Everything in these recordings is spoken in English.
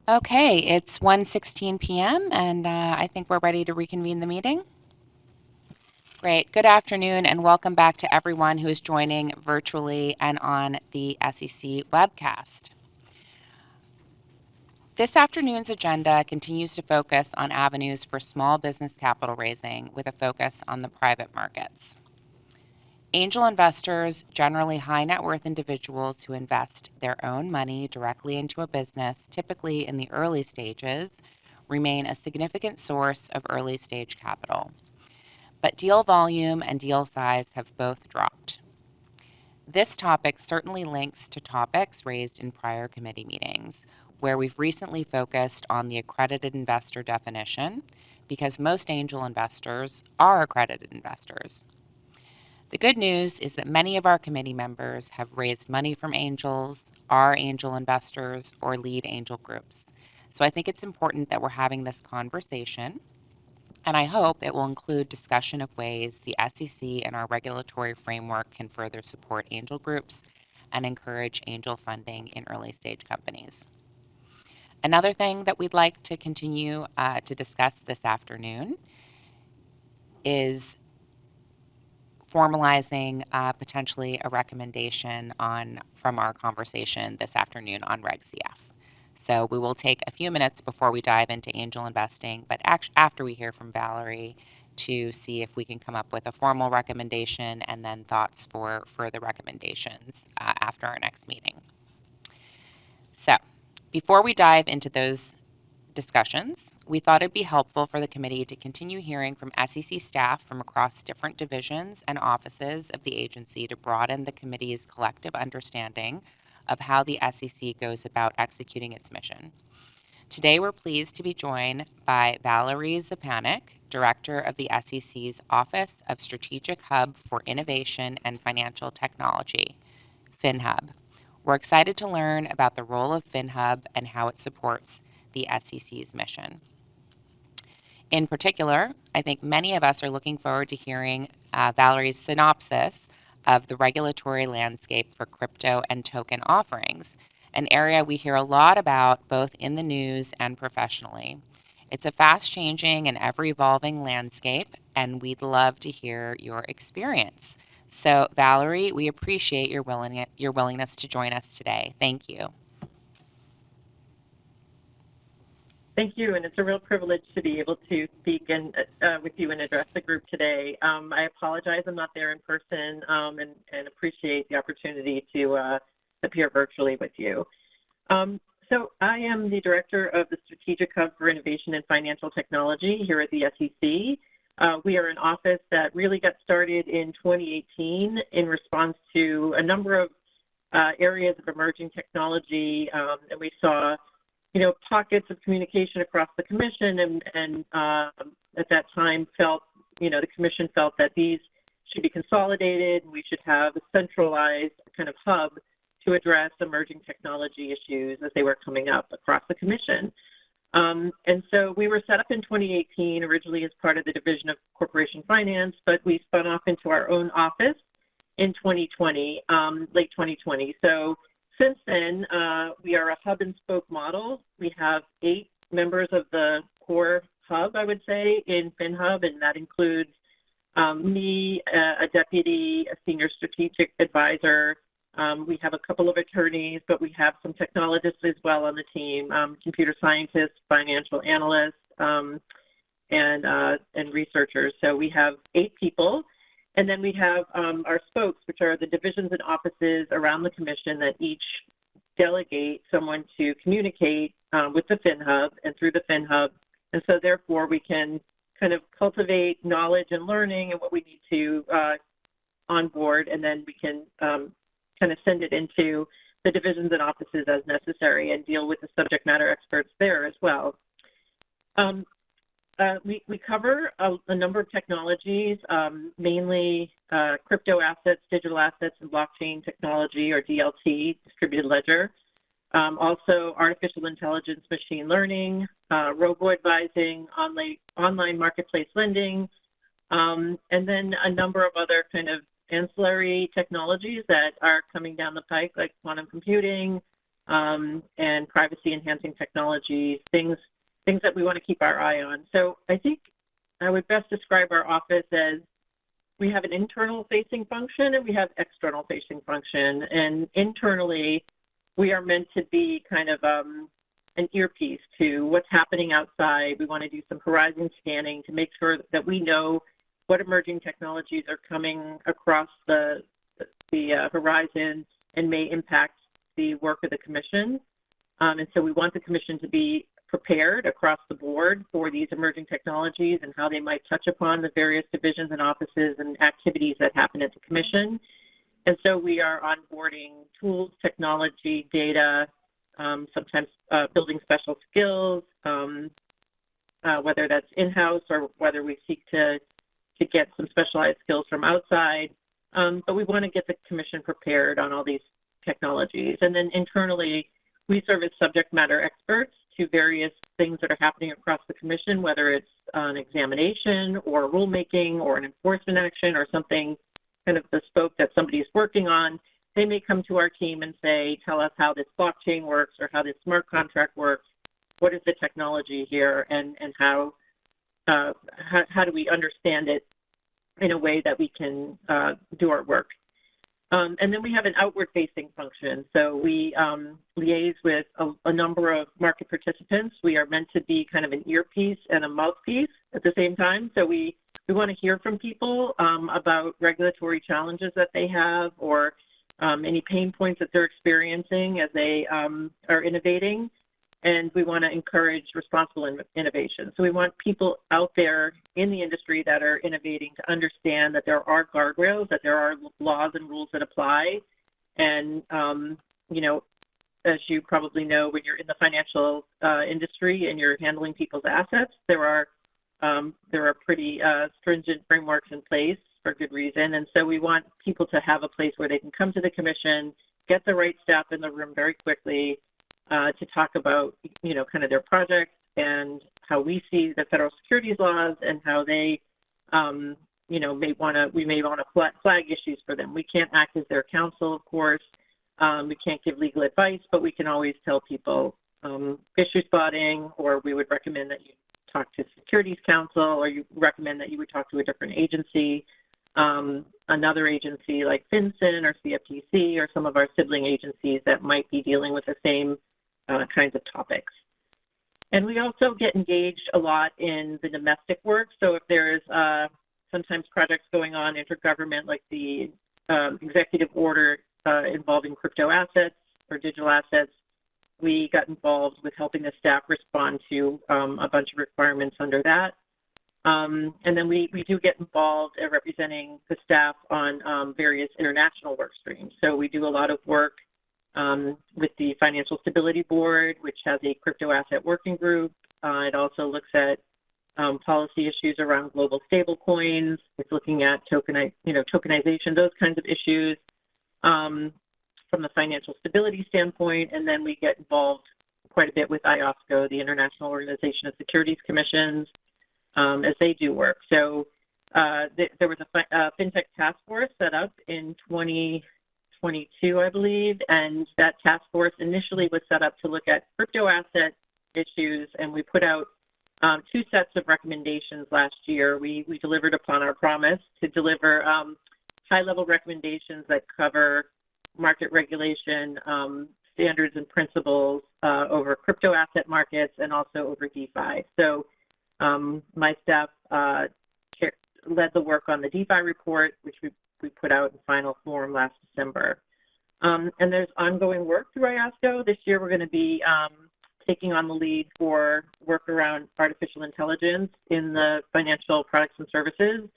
Okay, it's 1:16 p.m. and I think we're ready to reconvene the meeting. Great. Good afternoon and welcome back to everyone who is joining virtually and on the SEC webcast. This afternoon's agenda continues to focus on avenues for small business capital raising with a focus on the private markets. Angel investors, generally high net worth individuals who invest their own money directly into a business, typically in the early stages, remain a significant source of early stage capital. But deal volume and deal size have both dropped. This topic certainly links to topics raised in prior committee meetings, where we've recently focused on the accredited investor definition, because most angel investors are accredited investors. The good news is that many of our committee members have raised money from angels, are angel investors, or lead angel groups. So I think it's important that we're having this conversation, and I hope it will include discussion of ways the SEC and our regulatory framework can further support angel groups and encourage angel funding in early stage companies. Another thing that we'd like to continue to discuss this afternoon is formalizing potentially a recommendation from our conversation this afternoon on Reg CF. So we will take a few minutes before we dive into angel investing, but after we hear from Valerie, to see if we can come up with a formal recommendation and then thoughts for further recommendations after our next meeting. So before we dive into those discussions, we thought it'd be helpful for the committee to continue hearing from SEC staff from across different divisions and offices of the agency to broaden the committee's collective understanding of how the SEC goes about executing its mission. Today, we're pleased to be joined by Valerie Zapanik, Director of the SEC's Office of Strategic Hub for Innovation and Financial Technology, FinHub. We're excited to learn about the role of FinHub and how it supports the SEC's mission. In particular, I think many of us are looking forward to hearing Valerie's synopsis of the regulatory landscape for crypto and token offerings, an area we hear a lot about both in the news and professionally. It's a fast-changing and ever-evolving landscape, and we'd love to hear your experience. So, Valerie, we appreciate your willingness to join us today. Thank you. Thank you, and it's a real privilege to be able to speak with you and address the group today. I apologize I'm not there in person and appreciate the opportunity to appear virtually with you. So I am the Director of the Strategic Hub for Innovation and Financial Technology here at the SEC. We are an office that really got started in 2018 in response to a number of areas of emerging technology, and we saw pockets of communication across the commission, and at that time the commission felt that these should be consolidated, and we should have a centralized kind of hub to address emerging technology issues as they were coming up across the commission. And so we were set up in 2018, originally as part of the Division of Corporation Finance, but we spun off into our own office in 2020, late 2020. So since then, we are a hub and spoke model. We have 8 members of the core hub, I would say, in FinHub, and that includes me, a deputy, a senior strategic advisor. We have a couple of attorneys, but we have some technologists as well on the team, computer scientists, financial analysts, and researchers. So we have 8 people. And then we have our spokes, which are the divisions and offices around the commission that each delegate someone to communicate with the FinHub and through the FinHub. And so therefore we can kind of cultivate knowledge and learning and what we need to onboard, and then we can kind of send it into the divisions and offices as necessary and deal with the subject matter experts there as well. We cover a number of technologies, mainly crypto assets, digital assets, and blockchain technology, or DLT, distributed ledger. Also artificial intelligence, machine learning, robo-advising, online marketplace lending, and then a number of other kind of ancillary technologies that are coming down the pike, like quantum computing, and privacy-enhancing technologies, things that we want to keep our eye on. So I think I would best describe our office as we have an internal-facing function and we have external-facing function. And internally, we are meant to be kind of an earpiece to what's happening outside. We want to do some horizon scanning to make sure that we know what emerging technologies are coming across the horizon and may impact the work of the Commission. And so we want the Commission to be prepared across the board for these emerging technologies and how they might touch upon the various divisions and offices and activities that happen at the Commission. And so we are onboarding tools, technology, data, sometimes building special skills, whether that's in-house or whether we seek to get some specialized skills from outside. But we want to get the Commission prepared on all these technologies. And then internally, we serve as subject matter experts to various things that are happening across the Commission, whether it's an examination or rulemaking or an enforcement action or something kind of bespoke that somebody's working on. They may come to our team and say, tell us how this blockchain works or how this smart contract works. What is the technology here, and how do we understand it in a way that we can do our work? And then we have an outward-facing function. So we liaise with a number of market participants. We are meant to be kind of an earpiece and a mouthpiece at the same time. So we want to hear from people about regulatory challenges that they have or any pain points that they're experiencing as they are innovating. And we want to encourage responsible innovation. So we want people out there in the industry that are innovating to understand that there are guardrails, that there are laws and rules that apply. And, you know, as you probably know, when you're in the financial industry and you're handling people's assets, there are pretty stringent frameworks in place for good reason. And so we want people to have a place where they can come to the Commission, get the right staff in the room very quickly, to talk about, you know, kind of their projects and how we see the federal securities laws and how they, you know, we may want to flag issues for them. We can't act as their counsel, of course. We can't give legal advice, but we can always tell people issue spotting, or we would recommend that you talk to Securities Counsel, or you recommend that you would talk to a different agency, another agency like FinCEN or CFTC or some of our sibling agencies that might be dealing with the same kinds of topics. And we also get engaged a lot in the domestic work. So if there's sometimes projects going on intergovernment, like the executive order involving crypto assets or digital assets, we got involved with helping the staff respond to a bunch of requirements under that. And then we do get involved in representing the staff on various international work streams. So we do a lot of work with the Financial Stability Board, which has a crypto asset working group. It also looks at policy issues around global stablecoins. It's looking at tokenization, those kinds of issues from the financial stability standpoint. And then we get involved quite a bit with IOSCO, the International Organization of Securities Commissions, as they do work. So there was a fintech task force set up in 2022, I believe, and that task force initially was set up to look at crypto asset issues, and we put out 2 sets of recommendations last year. We delivered upon our promise to deliver high-level recommendations that cover market regulation, standards and principles over crypto asset markets and also over DeFi. So my staff led the work on the DeFi report, which we put out in final form last December. And there's ongoing work through IOSCO. This year we're going to be taking on the lead for work around artificial intelligence in the financial products and services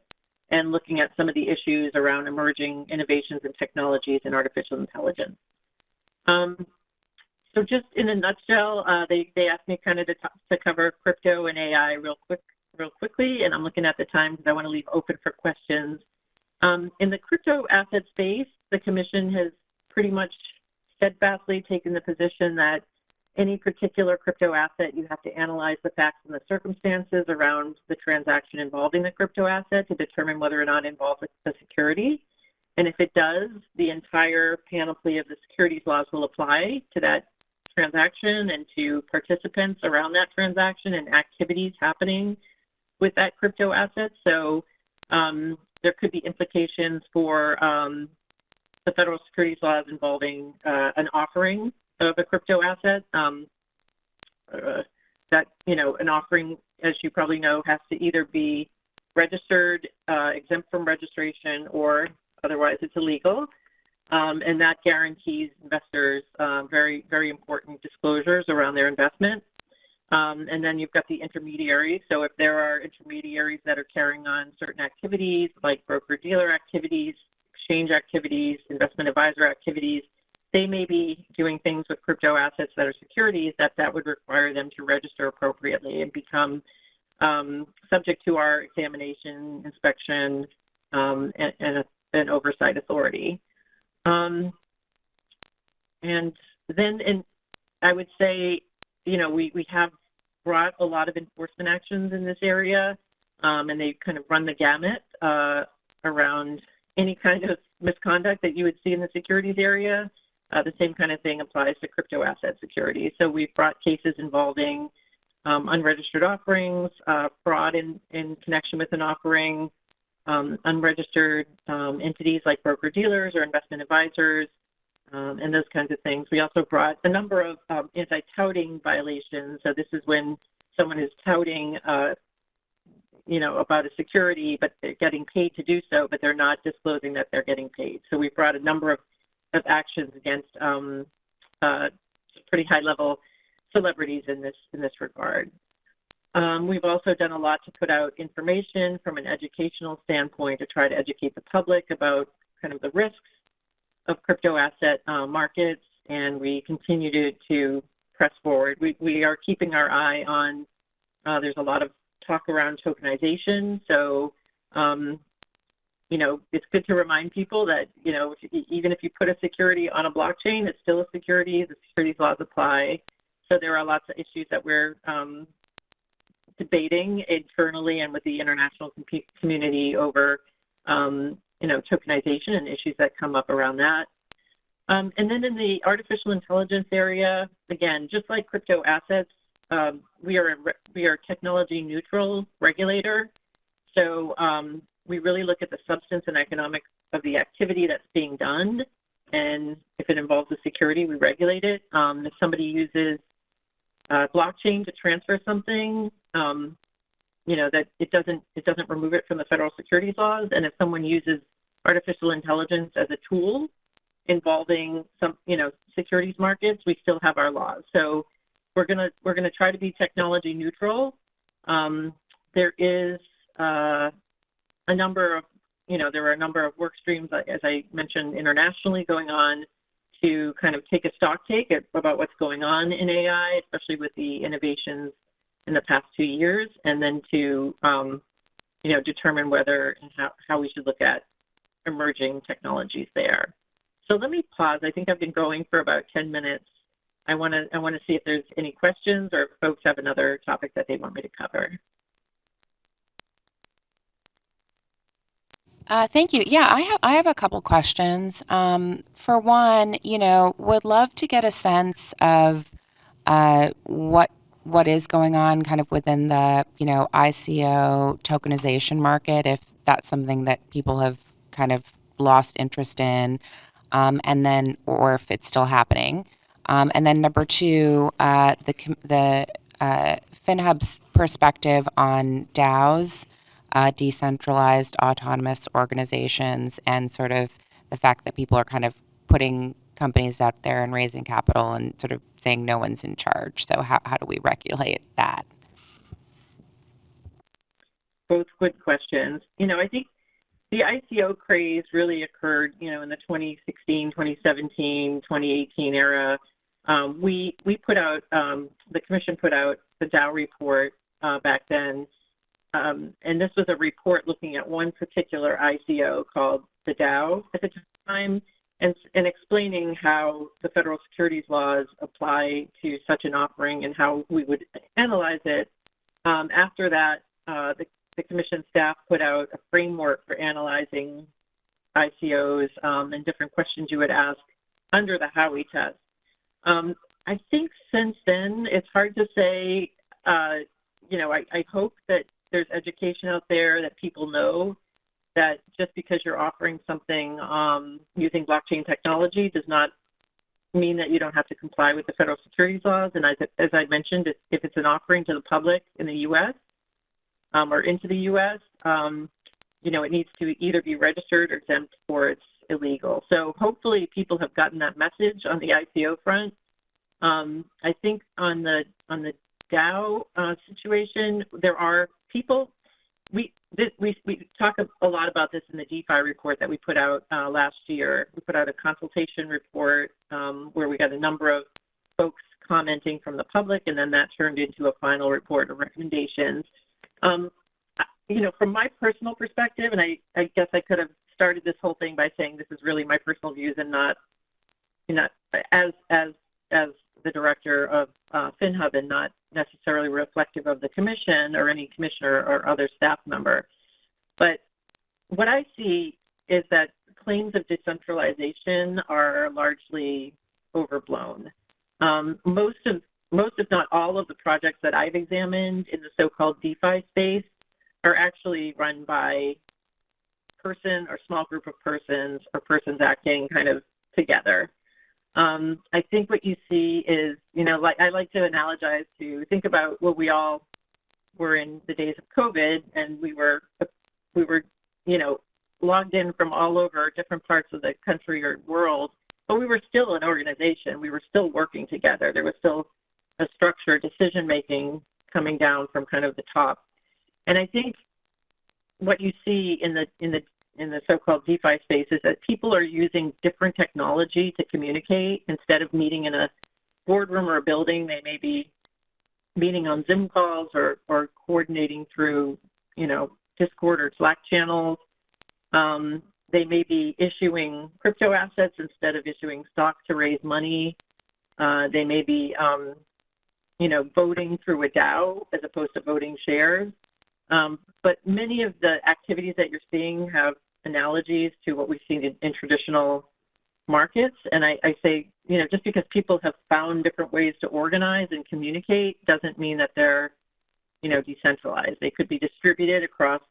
and looking at some of the issues around emerging innovations and technologies in artificial intelligence. So just in a nutshell, they asked me kind of to cover crypto and AI real quickly, and I'm looking at the time because I want to leave open for questions. In the crypto asset space, the Commission has pretty much steadfastly taken the position that any particular crypto asset, you have to analyze the facts and the circumstances around the transaction involving the crypto asset to determine whether or not it involves a security. And if it does, the entire panoply of the securities laws will apply to that transaction and to participants around that transaction and activities happening with that crypto asset. So there could be implications for the federal securities laws involving an offering of a crypto asset. That, an offering, as you probably know, has to either be registered, exempt from registration, or otherwise it's illegal. And that guarantees investors very, very important disclosures around their investment. And then you've got the intermediaries. So if there are intermediaries that are carrying on certain activities like broker-dealer activities, exchange activities, investment advisor activities, they may be doing things with crypto assets that are securities that would require them to register appropriately and become subject to our examination, inspection, and an oversight authority. And then I would say, we have brought a lot of enforcement actions in this area, and they kind of run the gamut around any kind of misconduct that you would see in the securities area. The same kind of thing applies to crypto asset securities. So we've brought cases involving unregistered offerings, fraud in connection with an offering, unregistered entities like broker-dealers or investment advisors, and those kinds of things. We also brought a number of anti-touting violations. So this is when someone is touting, about a security, but they're getting paid to do so, but they're not disclosing that they're getting paid. So we brought a number of actions against pretty high-level celebrities in this regard. We've also done a lot to put out information from an educational standpoint to try to educate the public about kind of the risks of crypto asset markets, and we continue to press forward. We are keeping our eye on, there's a lot of talk around tokenization, so it's good to remind people that, even if you put a security on a blockchain, it's still a security. The securities laws apply. So there are lots of issues that we're debating internally and with the international community over, tokenization and issues that come up around that. And then in the artificial intelligence area, again, just like crypto assets, we are a technology neutral regulator. So we really look at the substance and economics of the activity that's being done. And if it involves a security, we regulate it. If somebody uses blockchain to transfer something, that it doesn't remove it from the federal securities laws. And if someone uses artificial intelligence as a tool involving some, securities markets, we still have our laws. So we're gonna try to be technology neutral. There is a number of, there are a number of work streams, as I mentioned, internationally going on to kind of take a stock take about what's going on in AI, especially with the innovations in the past 2 years, and then to, determine whether and how we should look at emerging technologies there. So let me pause. I think I've been going for about 10 minutes. I want to see if there's any questions or if folks have another topic that they want me to cover. Thank you. Yeah, I have a couple questions. For one, would love to get a sense of what is going on kind of within the ICO tokenization market, if that's something that people have kind of lost interest in, and then or if it's still happening. And then number two, the FinHub's perspective on DAOs. Decentralized autonomous organizations, and sort of the fact that people are kind of putting companies out there and raising capital and sort of saying no one's in charge. So how do we regulate that? Both good questions. I think the ICO craze really occurred, in the 2016, 2017, 2018 era. We put out, the commission put out the DAO report back then. And this was a report looking at one particular ICO called the DAO at the time, and explaining how the federal securities laws apply to such an offering and how we would analyze it. After that, the commission staff put out a framework for analyzing ICOs and different questions you would ask under the Howey test. I think since then, it's hard to say. I hope that there's education out there that people know that just because you're offering something using blockchain technology does not mean that you don't have to comply with the federal securities laws. And as I mentioned, if it's an offering to the public in the U.S. Or into the U.S., it needs to either be registered or exempt or it's illegal. So hopefully people have gotten that message on the ICO front. I think on the DAO situation, there are people. We talk a lot about this in the DeFi report that we put out last year. We put out a consultation report where we got a number of folks commenting from the public, and then that turned into a final report of recommendations. From my personal perspective, and I guess I could have started this whole thing by saying this is really my personal views and not as the director of FinHub and not necessarily reflective of the commission or any commissioner or other staff member. But what I see is that claims of decentralization are largely overblown. Most, if not all, of the projects that I've examined in the so-called DeFi space are actually run by person or small group of persons or persons acting kind of together. I think what you see is, like I like to analogize to think about what we all were in the days of COVID, and we were logged in from all over different parts of the country or world, but we were still an organization. We were still working together. There was still a structured decision-making coming down from kind of the top. And I think what you see in the so-called DeFi space is that people are using different technology to communicate. Instead of meeting in a boardroom or a building, they may be meeting on Zoom calls or coordinating through, Discord or Slack channels. They may be issuing crypto assets instead of issuing stock to raise money. They may be, voting through a DAO as opposed to voting shares. But many of the activities that you're seeing have analogies to what we've seen in traditional markets. And I say, just because people have found different ways to organize and communicate doesn't mean that they're, decentralized. They could be distributed across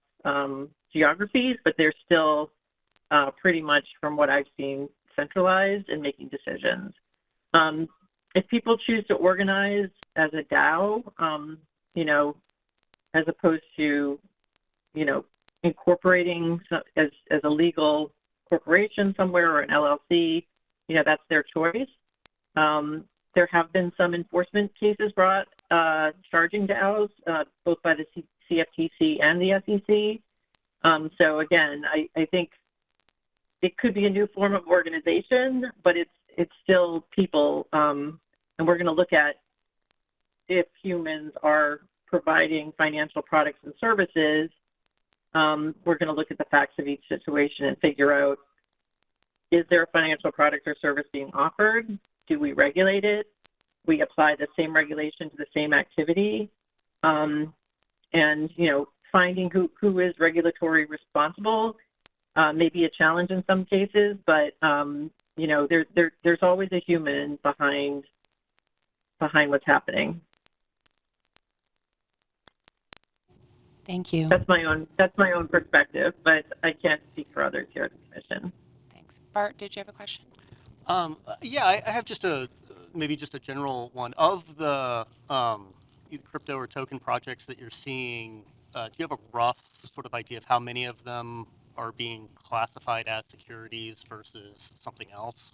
geographies, but they're still pretty much, from what I've seen, centralized in making decisions. If people choose to organize as a DAO, as opposed to, incorporating as a legal corporation somewhere or an LLC, that's their choice. There have been some enforcement cases brought charging DAOs, both by the CFTC and the SEC. So again, I think it could be a new form of organization, but it's still people, and we're going to look at if humans are providing financial products and services. We're going to look at the facts of each situation and figure out, is there a financial product or service being offered? Do we regulate it? We apply the same regulation to the same activity. And, finding who is regulatory responsible may be a challenge in some cases, but, there's always a human behind what's happening. Thank you. That's my own perspective, but I can't speak for others here at the commission. Thanks. Bart, did you have a question? Yeah, I have maybe just a general one. Of the either crypto or token projects that you're seeing, do you have a rough sort of idea of how many of them are being classified as securities versus something else?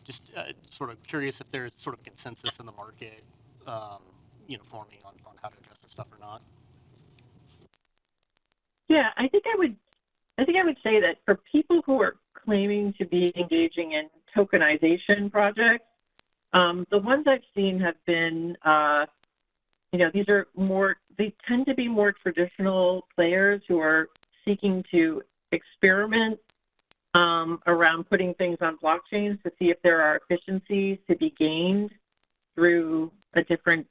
Just sort of curious if there's sort of consensus in the market, forming on how to address this stuff or not. Yeah, I think I would say that for people who are claiming to be engaging in tokenization projects, the ones I've seen have been, they tend to be more traditional players who are seeking to experiment around putting things on blockchains to see if there are efficiencies to be gained through a different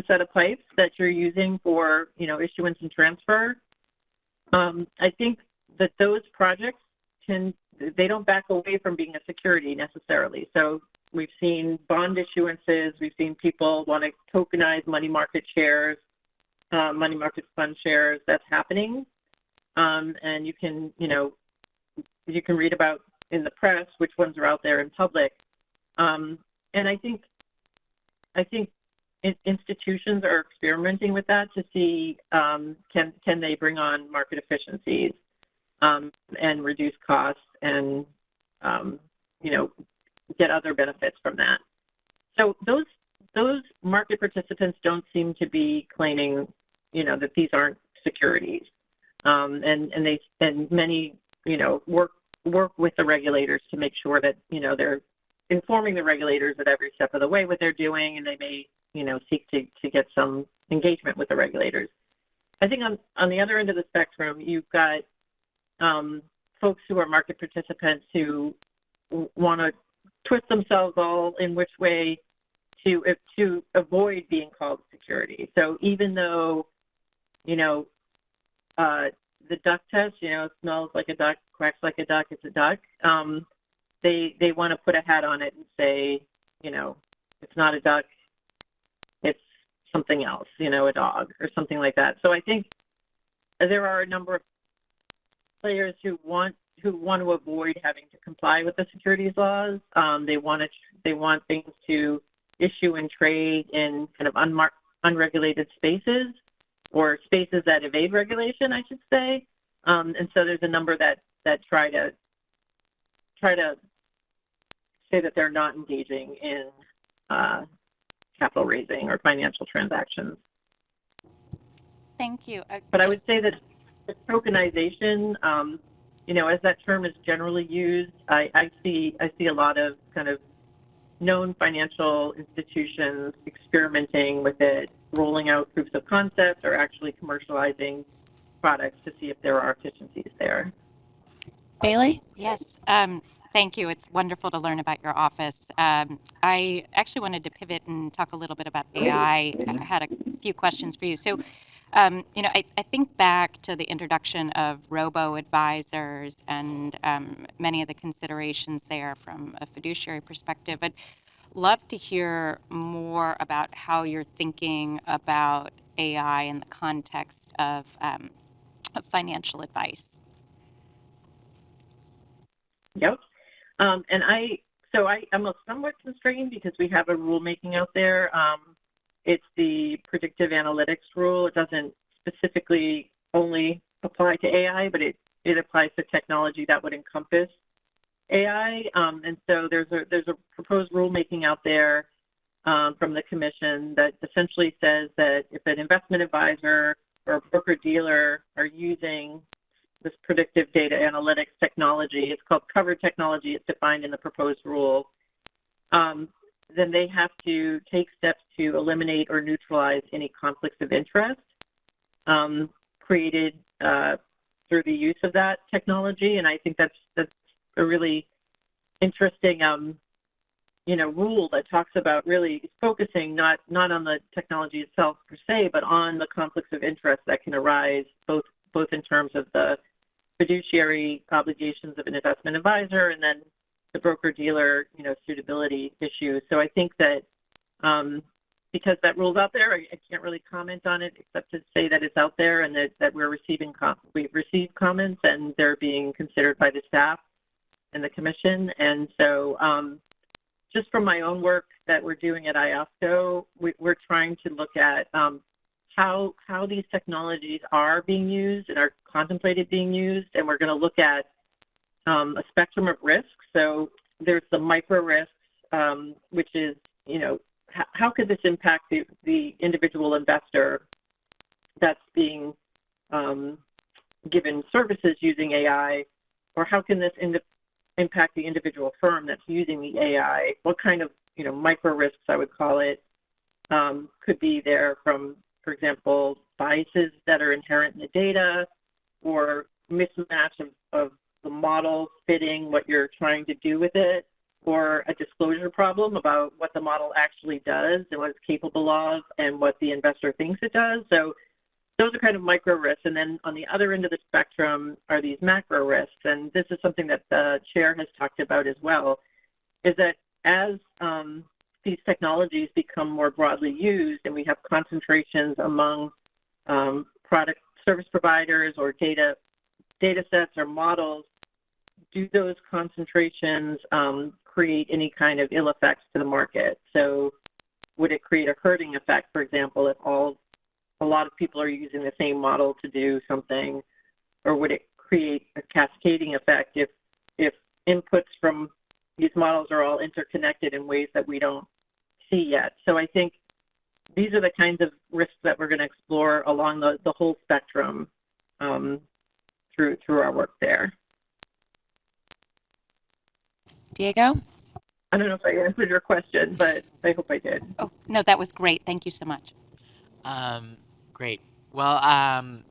set of pipes that you're using for, issuance and transfer. I think that those projects tend they don't back away from being a security necessarily. So we've seen bond issuances, we've seen people want to tokenize money market shares, money market fund shares. That's happening, and you can read about in the press which ones are out there in public. And I think institutions are experimenting with that to see can they bring on market efficiencies and reduce costs and get other benefits from that. So those market participants don't seem to be claiming that these aren't securities, and many work with the regulators to make sure that they're informing the regulators at every step of the way what they're doing, and they may seek to get some engagement with the regulators. I think on the other end of the spectrum, you've got folks who are market participants who want to twist themselves all in which way to avoid being called security. So even though the duck test, smells like a duck, quacks like a duck, it's a duck. They want to put a hat on it and say, it's not a duck, it's something else, a dog or something like that. So I think there are a number of players who want to avoid having to comply with the securities laws. They want things to issue and trade in kind of unregulated spaces, or spaces that evade regulation, I should say. And so there's a number that try to say that they're not engaging in capital raising or financial transactions. Thank you. But I would say that the tokenization, as that term is generally used, I see a lot of kind of known financial institutions experimenting with it, rolling out proofs of concept or actually commercializing products to see if there are efficiencies there. Bailey? Yes. Thank you. It's wonderful to learn about your office. I actually wanted to pivot and talk a little bit about AI. I had a few questions for you. So, I think back to the introduction of robo-advisors and many of the considerations there from a fiduciary perspective. I'd love to hear more about how you're thinking about AI in the context of financial advice. Yep. And I'm somewhat constrained because we have a rulemaking out there. It's the predictive analytics rule. It doesn't specifically only apply to AI, but it applies to technology that would encompass AI. And so there's a proposed rulemaking out there from the commission that essentially says that if an investment advisor or a broker-dealer are using this predictive data analytics technology, it's called covered technology, it's defined in the proposed rule, then they have to take steps to eliminate or neutralize any conflicts of interest created through the use of that technology. And I think that's a really interesting rule that talks about really focusing not on the technology itself per se, but on the conflicts of interest that can arise both in terms of the fiduciary obligations of an investment advisor and then the broker-dealer, suitability issues. So I think that because that rule's out there, I can't really comment on it except to say that it's out there and that we've received comments and they're being considered by the staff and the commission. And so just from my own work that we're doing at IOSCO, we're trying to look at how these technologies are being used and are contemplated being used, and we're going to look at a spectrum of risks. So there's the micro risks, which is, how could this impact the individual investor that's being given services using AI, or how can this impact the individual firm that's using the AI? What kind of, micro risks, I would call it, could be there from, for example, biases that are inherent in the data or mismatch of the model fitting what you're trying to do with it, or a disclosure problem about what the model actually does and what it's capable of and what the investor thinks it does. So those are kind of micro risks. And then on the other end of the spectrum are these macro risks. And this is something that the chair has talked about as well, is that as these technologies become more broadly used and we have concentrations among product service providers or data sets or models, do those concentrations create any kind of ill effects to the market? So would it create a herding effect, for example, if a lot of people are using the same model to do something, or would it create a cascading effect if inputs from these models are all interconnected in ways that we don't see yet? So I think these are the kinds of risks that we're going to explore along the whole spectrum through our work there. Diego? I don't know if I answered your question, but I hope I did. Oh, no, that was great. Thank you so much. Great. Well,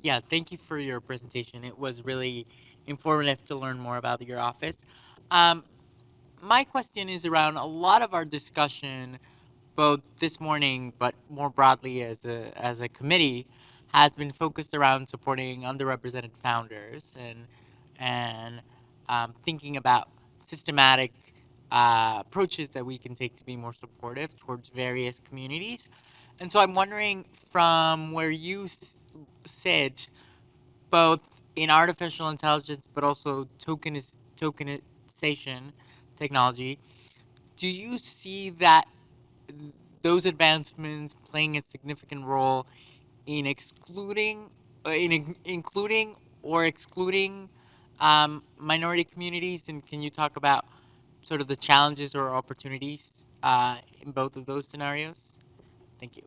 yeah, thank you for your presentation. It was really informative to learn more about your office. My question is around a lot of our discussion, both this morning, but more broadly as a committee, has been focused around supporting underrepresented founders and thinking about systematic approaches that we can take to be more supportive towards various communities. And so I'm wondering, from where you sit, both in artificial intelligence but also tokenization technology, do you see that those advancements playing a significant role in including or excluding minority communities? And can you talk about sort of the challenges or opportunities in both of those scenarios? Thank you.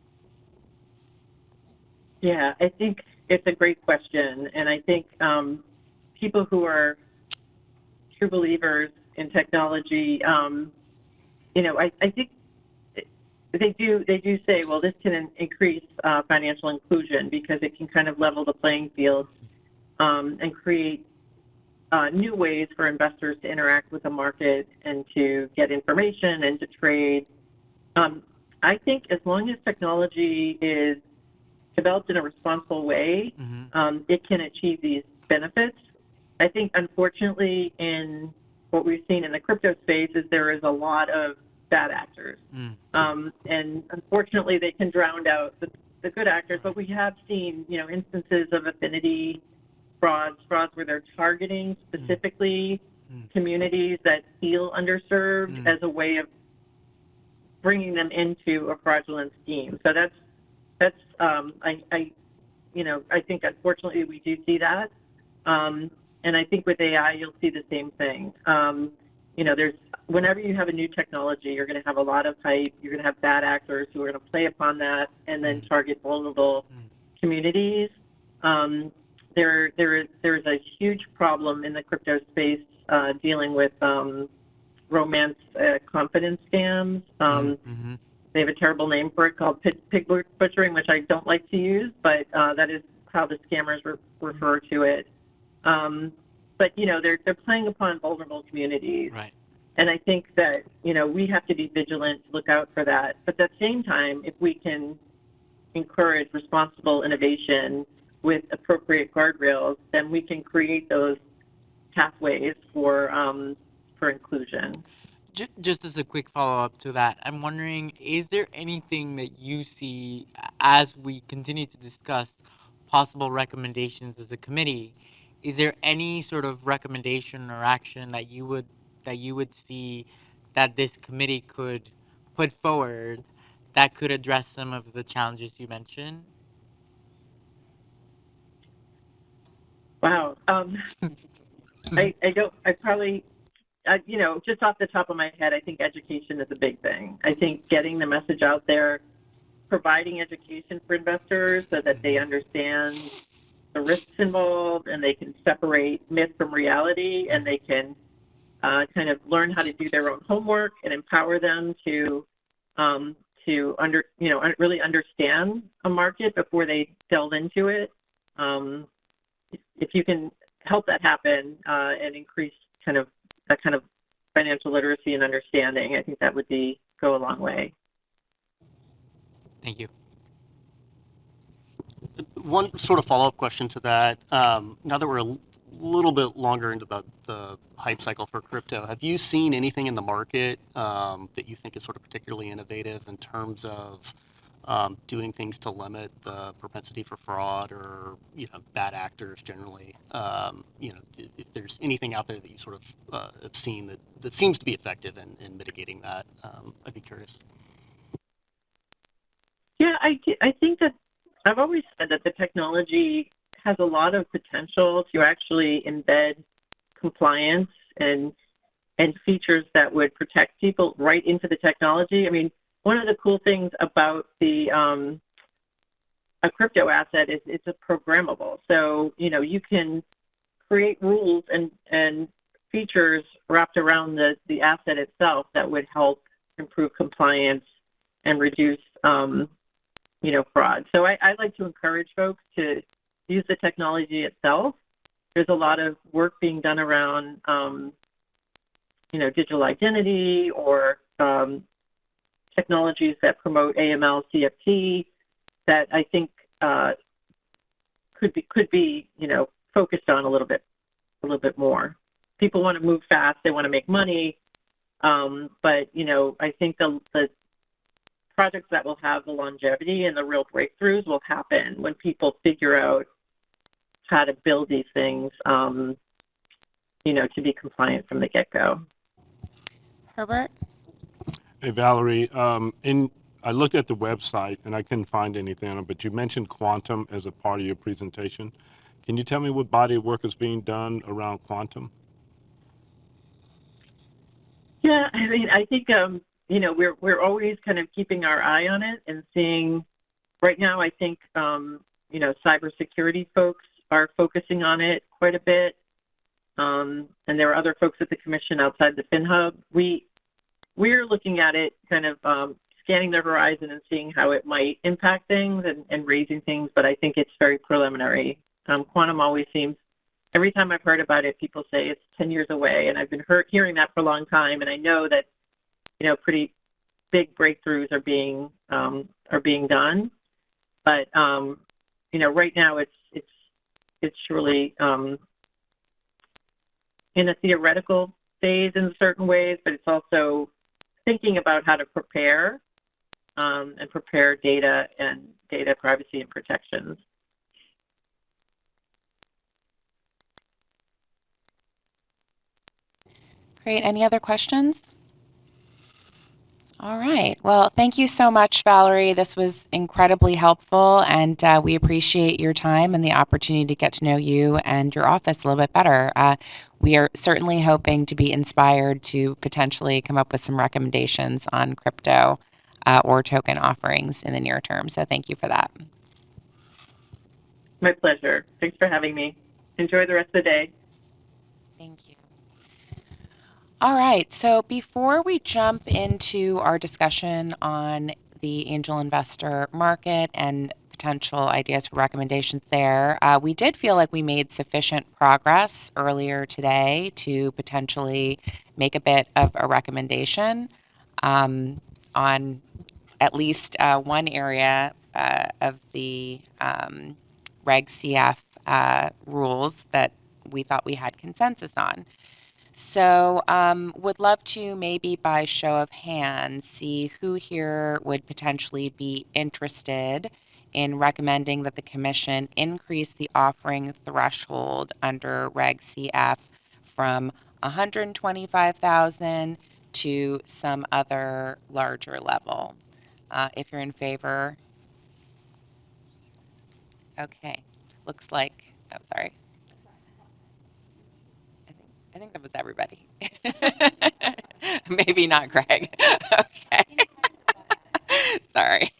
Yeah, I think it's a great question. And I think people who are true believers in technology, I think they do say, well, this can increase financial inclusion because it can kind of level the playing field and create new ways for investors to interact with the market and to get information and to trade. I think as long as technology is developed in a responsible way, it can achieve these benefits. I think, unfortunately, in what we've seen in the crypto space is there is a lot of bad actors. And unfortunately, they can drown out the good actors. But we have seen, instances of affinity frauds where they're targeting specifically communities that feel underserved as a way of bringing them into a fraudulent scheme. So that's I think unfortunately we do see that, and I think with AI you'll see the same thing. There's whenever you have a new technology, you're going to have a lot of hype. You're going to have bad actors who are going to play upon that and then target vulnerable communities. There's a huge problem in the crypto space dealing with romance confidence scams. They have a terrible name for it called pig butchering, which I don't like to use, but that is how the scammers refer to it. But they're playing upon vulnerable communities, Right. And I think that we have to be vigilant to look out for that. But at the same time, if we can encourage responsible innovation with appropriate guardrails, then we can create those pathways for inclusion. Just as a quick follow-up to that, I'm wondering, is there anything that you see as we continue to discuss possible recommendations as a committee? Is there any sort of recommendation or action that you would see that this committee could put forward that could address some of the challenges you mentioned? Wow. Just off the top of my head, I think education is a big thing. I think getting the message out there, providing education for investors so that they understand the risks involved and they can separate myth from reality, and they can kind of learn how to do their own homework and empower them to really understand a market before they delve into it. If you can help that happen and increase that kind of financial literacy and understanding, I think that would go a long way. Thank you. One sort of follow-up question to that. Now that we're a little bit longer into the hype cycle for crypto, have you seen anything in the market that you think is sort of particularly innovative in terms of doing things to limit the propensity for fraud or bad actors generally? If there's anything out there that you sort of have seen that seems to be effective in mitigating that, I'd be curious. Yeah, I think that I've always said that the technology has a lot of potential to actually embed compliance and features that would protect people right into the technology. I mean, one of the cool things about a crypto asset is it's a programmable. So, you can create rules and features wrapped around the asset itself that would help improve compliance and reduce fraud. So I like to encourage folks to use the technology itself. There's a lot of work being done around, digital identity or technologies that promote AML, CFT that I think could be focused on a little bit more. People want to move fast. They want to make money. But I think the projects that will have the longevity and the real breakthroughs will happen when people figure out how to build these things, to be compliant from the get-go. Herbert? Hey, Valerie, I looked at the website and I couldn't find anything on it, but you mentioned quantum as a part of your presentation. Can you tell me what body of work is being done around quantum? Yeah, I mean, I think we're always kind of keeping our eye on it and seeing. Right now, I think cybersecurity folks are focusing on it quite a bit, and there are other folks at the commission outside the FinHub. We're looking at it, kind of scanning the horizon and seeing how it might impact things and raising things, but I think it's very preliminary. Quantum always seems, every time I've heard about it, people say it's 10 years away, and I've been hearing that for a long time, and I know that pretty big breakthroughs are being done, but right now it's surely in a theoretical phase in certain ways, but it's also thinking about how to prepare and prepare data and data privacy and protections. Great. Any other questions? All right. Well, thank you so much, Valerie. This was incredibly helpful, and we appreciate your time and the opportunity to get to know you and your office a little bit better. We are certainly hoping to be inspired to potentially come up with some recommendations on crypto or token offerings in the near term. So thank you for that. My pleasure. Thanks for having me. Enjoy the rest of the day. Thank you. All right, so before we jump into our discussion on the angel investor market and potential ideas for recommendations there, we did feel like we made sufficient progress earlier today to potentially make a bit of a recommendation on at least one area of the Reg CF rules that we thought we had consensus on. So would love to maybe by show of hands see who here would potentially be interested in recommending that the commission increase the offering threshold under Reg CF from 125,000 to some other larger level. If you're in favor. Okay, looks like, oh, sorry. I think that was everybody. Maybe not Greg. Okay. Sorry.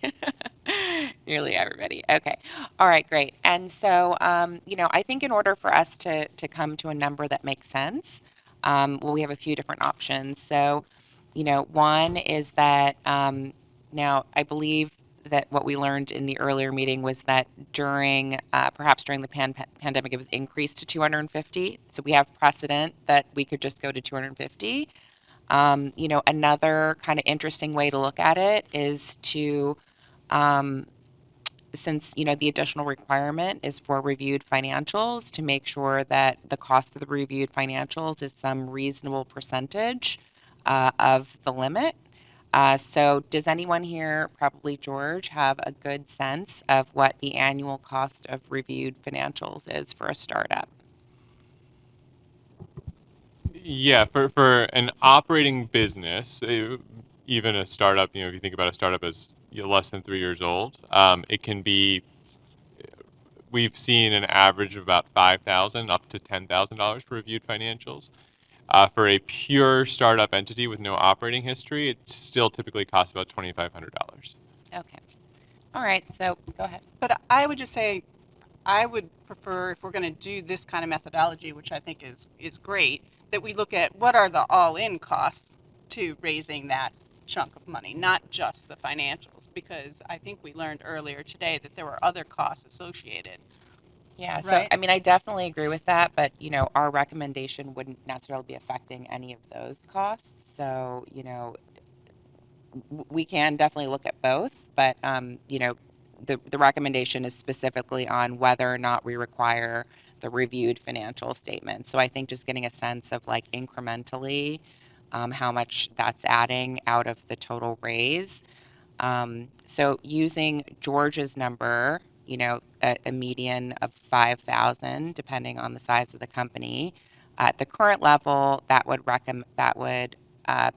Nearly everybody. Okay. All right, great. And so, I think in order for us to come to a number that makes sense, we have a few different options. So, one is that now I believe that what we learned in the earlier meeting was that perhaps during the pandemic, it was increased to 250. So we have precedent that we could just go to 250. Another kind of interesting way to look at it is to since, the additional requirement is for reviewed financials, to make sure that the cost of the reviewed financials is some reasonable percentage of the limit. So does anyone here, probably George, have a good sense of what the annual cost of reviewed financials is for a startup? Yeah, for an operating business, even a startup, if you think about a startup as less than 3 years old, it can be. We've seen an average of about $5,000 up to $10,000 for reviewed financials. For a pure startup entity with no operating history, it still typically costs about $2,500. Okay. All right. So go ahead. But I would just say, I would prefer, if we're going to do this kind of methodology, which I think is great, that we look at what are the all-in costs to raising that chunk of money, not just the financials, because I think we learned earlier today that there were other costs associated. Yeah, so Right. I mean, I definitely agree with that, but our recommendation wouldn't necessarily be affecting any of those costs. So, we can definitely look at both, but the recommendation is specifically on whether or not we require the reviewed financial statement. So I think just getting a sense of like incrementally how much that's adding out of the total raise. So using George's number, a median of 5,000, depending on the size of the company, at the current level, that would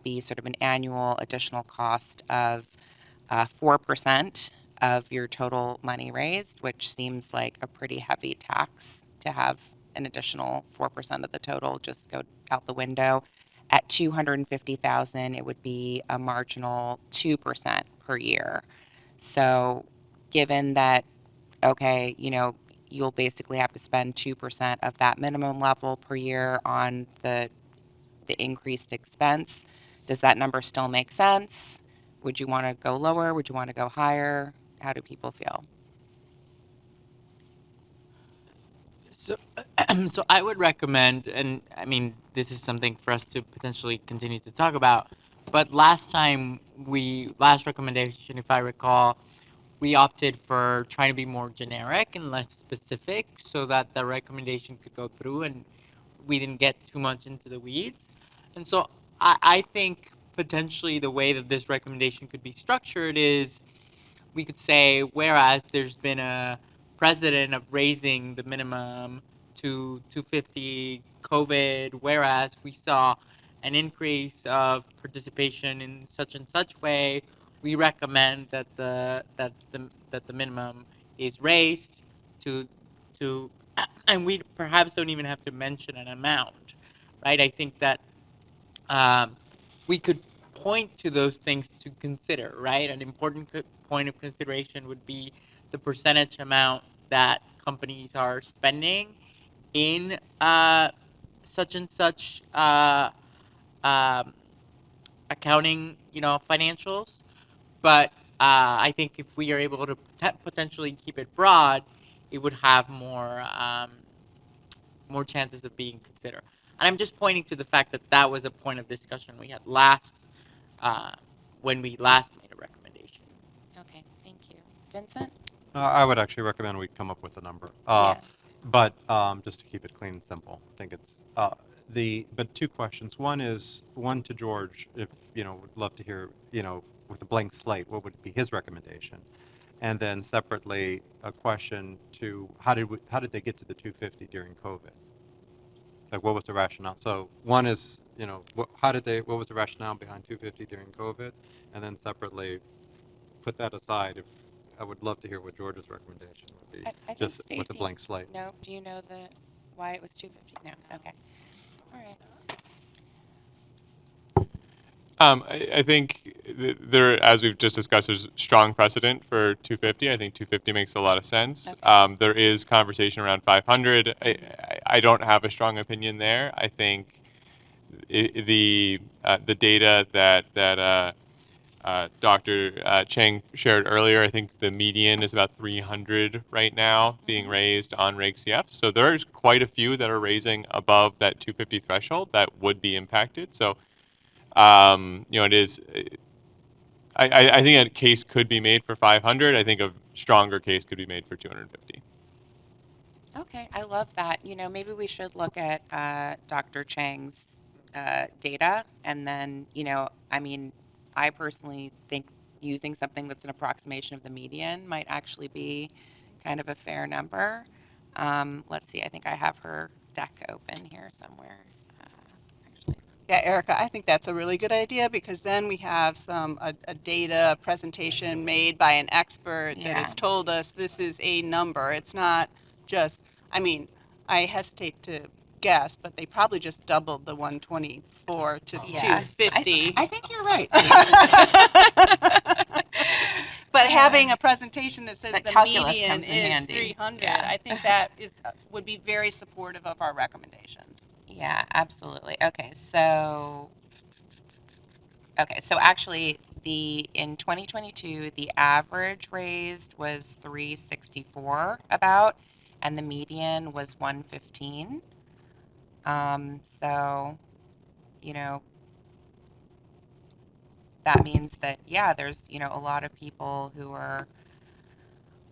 be sort of an annual additional cost of 4% of your total money raised, which seems like a pretty heavy tax to have an additional 4% of the total just go out the window. At 250,000, it would be a marginal 2% per year. So, given that, okay, you'll basically have to spend 2% of that minimum level per year on the increased expense, does that number still make sense? Would you want to go lower? Would you want to go higher? How do people feel? So, so I would recommend, and I mean, this is something for us to potentially continue to talk about. But last recommendation, if I recall, we opted for trying to be more generic and less specific, so that the recommendation could go through, and we didn't get too much into the weeds. And so I think potentially the way that this recommendation could be structured is, we could say, whereas there's been a precedent of raising the minimum to 250 COVID, whereas we saw an increase of participation in such and such way, we recommend that the minimum is raised to to and we perhaps don't even have to mention an amount, right? I think that we could point to those things to consider, right? An important point of consideration would be the percentage amount that companies are spending in such and such um, accounting, financials. But I think if we are able to potentially keep it broad, it would have more chances of being considered. And I'm just pointing to the fact that that was a point of discussion we had uh, when we last made a recommendation. Okay, thank you. Vincent? I would actually recommend we come up with a number. Yeah. But just to keep it clean and simple, I think it's but two questions. One to George, if would love to hear, with a blank slate, what would be his recommendation? And then separately, a question to how did they get to the 250 during COVID? Like, what was the rationale? So one is, what was the rationale behind 250 during COVID? And then separately, put that aside, if I would love to hear what George's recommendation would be, I think just with a Stacy, blank slate. No, do you know why it was 250? No. Okay. All right. I think there, as we've just discussed, there's strong precedent for 250. I think 250 makes a lot of sense. Okay. There is conversation around 500. I don't have a strong opinion there. I think the data that Dr. Chang shared earlier, I think the median is about 300 right now being raised on RegCF. So there's quite a few that are raising above that 250 threshold that would be impacted. So it is. I think a case could be made for 500. I think of stronger case could be made for 250. Okay, I love that. Maybe we should look at Dr. Chang's data, and then, I mean, I personally think using something that's an approximation of the median might actually be kind of a fair number. Let's see, I think I have her deck open here somewhere. Actually, Yeah, Erica, I think that's a really good idea because then we have a data presentation made by an expert that Yeah. has told us this is a number. It's not just, I mean, I hesitate to guess, but they probably just doubled the 124 to Yeah. 250. I think you're right. But having a presentation that says That the calculus median comes in is handy. 300, Yeah. I think that would be very supportive of our recommendations. Yeah, absolutely. Okay, so actually in 2022, the average raised was 364 about, and the median was 115. So, you know, that means that, yeah, there's, a lot of people who are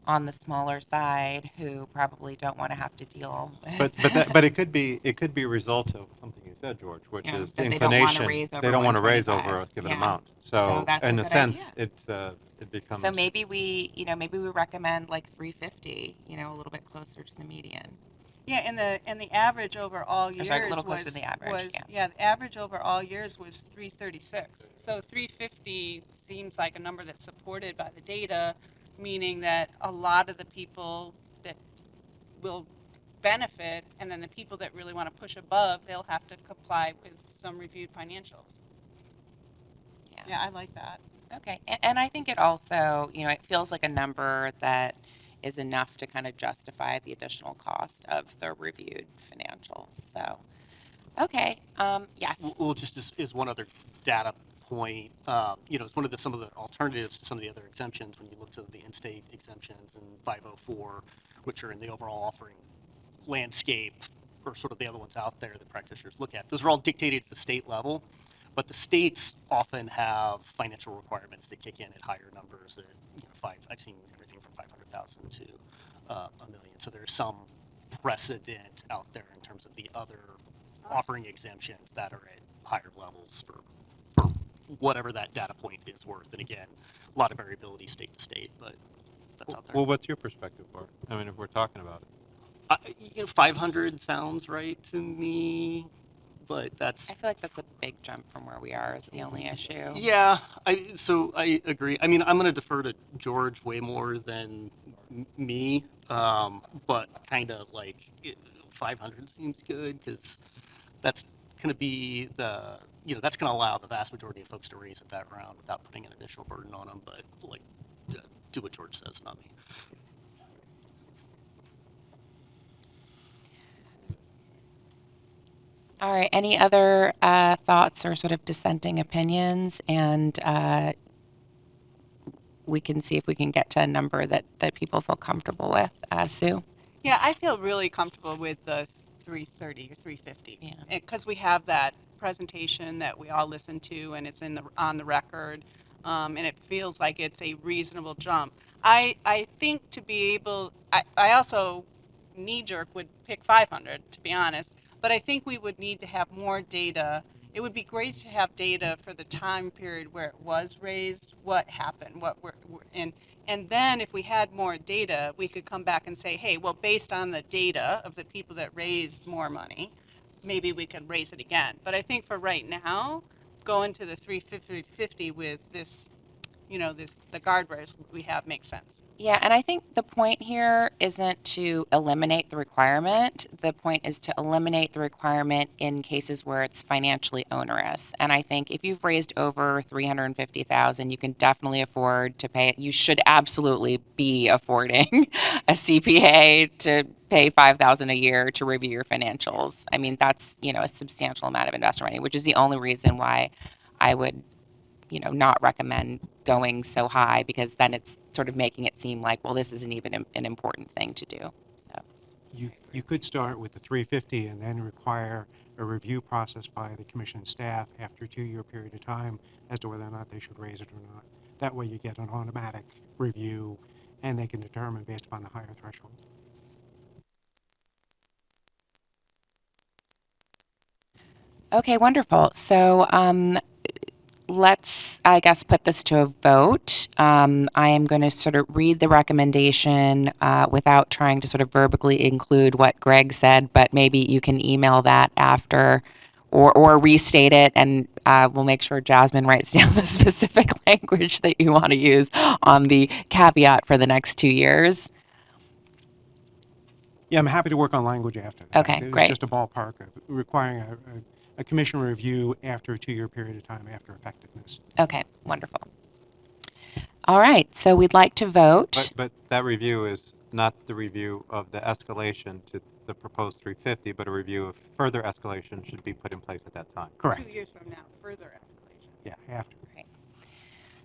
on the smaller side who probably don't want to have to deal with. But it could be a result of something you said, George, which Yeah, is that they don't wanna inclination. raise over They don't want to raise 125. over a given Yeah. amount. So So that's a in a good sense, idea. it becomes. So maybe we recommend like 350, a little bit closer to the median. Yeah, and the average over all years sorry, a little closer was to the average, the average over all years was 336. So 350 seems like a number that's supported by the data, meaning that a lot of the people that will benefit, and then the people that really want to push above, they'll have to comply with some reviewed financials. Yeah, I like that. Okay, and I think it also, it feels like a number that is enough to kind of justify the additional cost of the reviewed financials. So, okay, yes. Well, just as one other data point, it's one of some of the alternatives to some of the other exemptions when you look to the in-state exemptions and 504, which are in the overall offering landscape, or sort of the other ones out there that practitioners look at. Those are all dictated at the state level, but the states often have financial requirements that kick in at higher numbers. I've seen everything from 500,000 to a million. So there's some precedent out there in terms of the other offering exemptions that are at higher levels for whatever that data point is worth. And again, a lot of variability state to state, but that's out there. Well, what's your perspective, Bart? I mean, if we're talking about it. 500 sounds right to me, but that's. I feel like that's a big jump from where we are is the only issue. Yeah, I agree. I mean, I'm going to defer to George way more than me, but kind of like 500 seems good because that's going to be that's going to allow the vast majority of folks to raise at that round without putting an additional burden on them. But do what George says, not me. All right, any other thoughts or sort of dissenting opinions? And we can see if we can get to a number that people feel comfortable with. Sue? Yeah, I feel really comfortable with the 330 or 350. Yeah. Because we have that presentation that we all listen to, and it's on the record, and it feels like it's a reasonable jump. I think to be able, I also knee-jerk would pick 500, to be honest, but I think we would need to have more data. It would be great to have data for the time period where it was raised, what happened, and then if we had more data, we could come back and say, hey, well, based on the data of the people that raised more money, maybe we could raise it again. But I think for right now, going to the 350 with this, the guardrails we have makes sense. Yeah, and I think the point here isn't to eliminate the requirement. The point is to eliminate the requirement in cases where it's financially onerous. And I think if you've raised over 350,000, you can definitely afford to pay it. You should absolutely be affording a CPA to pay $5,000 a year to review your financials. I mean, that's, a substantial amount of investor money, which is the only reason why I would not recommend going so high, because then it's sort of making it seem like, well, this isn't even an important thing to do. So You could start with the 350 and then require a review process by the commission staff after a 2-year period of time as to whether or not they should raise it or not. That way you get an automatic review and they can determine based upon the higher threshold. Okay, wonderful. So let's, I guess, put this to a vote. I am going to sort of read the recommendation without trying to sort of verbally include what Greg said, but maybe you can email that after or restate it, and we'll make sure Jasmine writes down the specific language that you want to use on the caveat for the next 2 years. Yeah, I'm happy to work on language after that. Okay, It was great. just a ballpark of requiring a commission review after a 2-year period of time after effectiveness. Okay, wonderful. All right, so we'd like to vote. But that review is not the review of the escalation to the proposed 350, but a review of further escalation should be put in place at that time. Correct. 2 years from now, further escalation. Yeah, after.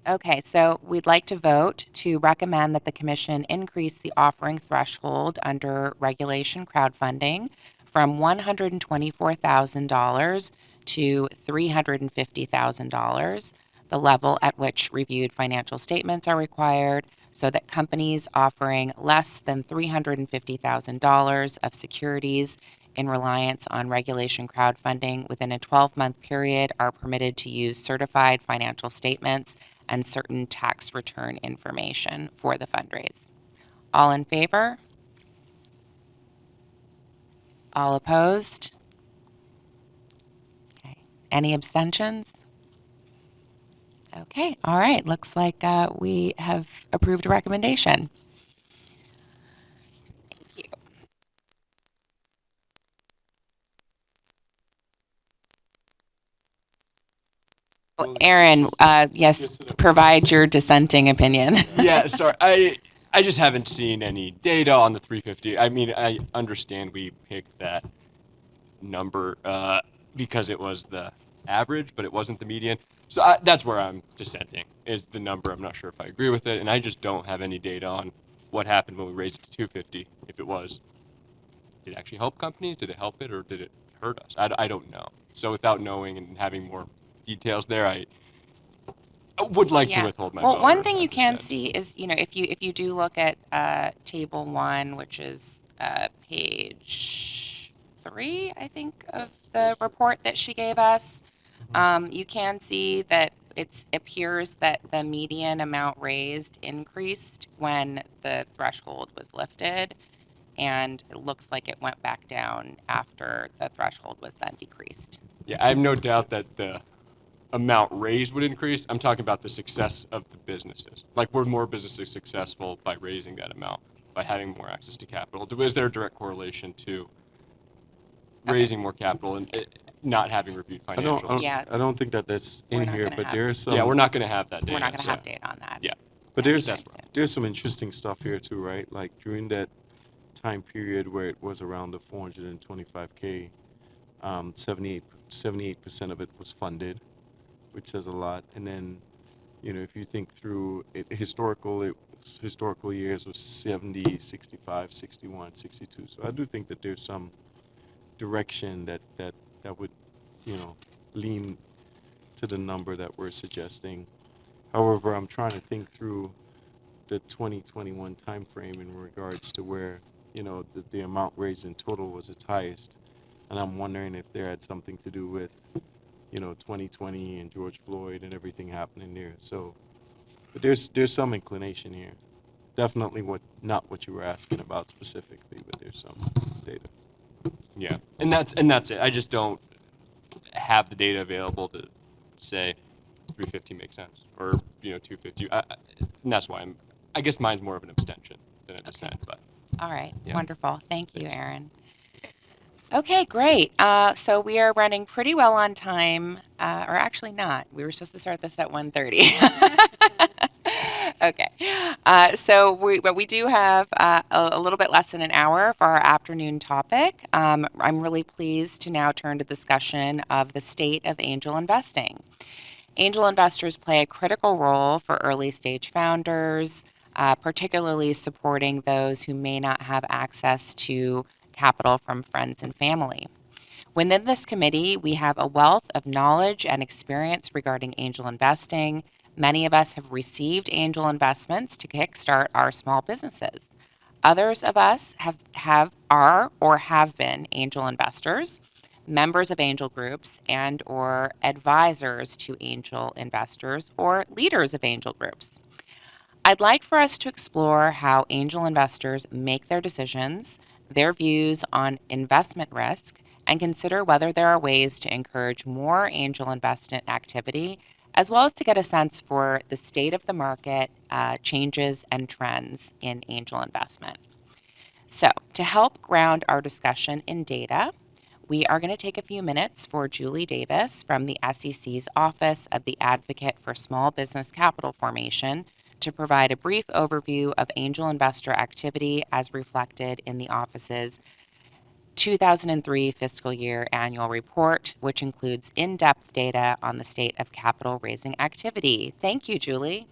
Okay, so we'd like to vote to recommend that the commission increase the offering threshold under regulation crowdfunding from $124,000 to $350,000, the level at which reviewed financial statements are required, so that companies offering less than $350,000 of securities in reliance on regulation crowdfunding within a 12-month period are permitted to use certified financial statements and certain tax return information for the fundraise. All in favor? All opposed? Okay. Any abstentions? Okay, all right. Looks like we have approved a recommendation. Thank you. Aaron, yes, provide your dissenting opinion. Yeah, sorry. I just haven't seen any data on the 350. I mean, I understand we picked that number because it was the average, but it wasn't the median. So that's where I'm dissenting, is the number. I'm not sure if I agree with it, and I just don't have any data on what happened when we raised it to 250. If it was, did it actually help companies? Did it help it, or did it hurt us? I don't know. So without knowing and having more details there, I would like to withhold my vote. Well, one thing or you can dissent. see is, if you do look at table 1, which is page 3, I think, of the report that she gave us, you can see that it appears that the median amount raised increased when the threshold was lifted, and it looks like it went back down after the threshold was then decreased. Yeah, I have no doubt that the amount raised would increase. I'm talking about the success of the businesses. Like, were more businesses successful by raising that amount, by having more access to capital? Is there a direct correlation to raising more capital and not having reviewed financials? Yeah. I don't think that that's We're in not here, gonna but have- there's some. Yeah, we're not going to have that data. We're not going to so- have data on that. Yeah. But Yeah, there's anytime soon. there's some interesting stuff here too, right? Like during that time period where it was around the 425K, 78% of it was funded, which says a lot. And then, if you think through it, historical years was 70, 65, 61, 62. So I do think that there's some direction that would, lean to the number that we're suggesting. However, I'm trying to think through the 2021 timeframe in regards to where, the amount raised in total was its highest. And I'm wondering if there had something to do with, 2020 and George Floyd and everything happening there. So, but there's some inclination here. Definitely not what you were asking about specifically, but there's some data. Yeah, and that's it. I just don't have the data available to say 350 makes sense or 250. And that's why I guess mine's more of an abstention than a dissent. But All right, Yeah. wonderful. Thank you, Thanks. Aaron. Okay, great. So we are running pretty well on time, or actually not. We were supposed to start this at 1:30. Okay, but we do have a little bit less than an hour for our afternoon topic. I'm really pleased to now turn to discussion of the state of angel investing. Angel investors play a critical role for early stage founders, particularly supporting those who may not have access to capital from friends and family. Within this committee, we have a wealth of knowledge and experience regarding angel investing Many of us have received angel investments to kickstart our small businesses. Others of us are or have been angel investors, members of angel groups, and or advisors to angel investors or leaders of angel groups. I'd like for us to explore how angel investors make their decisions, their views on investment risk, and consider whether there are ways to encourage more angel investment activity, as well as to get a sense for the state of the market, changes, and trends in angel investment. So, to help ground our discussion in data, we are going to take a few minutes for Julie Davis from the SEC's Office of the Advocate for Small Business Capital Formation to provide a brief overview of angel investor activity as reflected in the office's 2003 fiscal year annual report, which includes in-depth data on the state of capital raising activity. Thank you, Julie.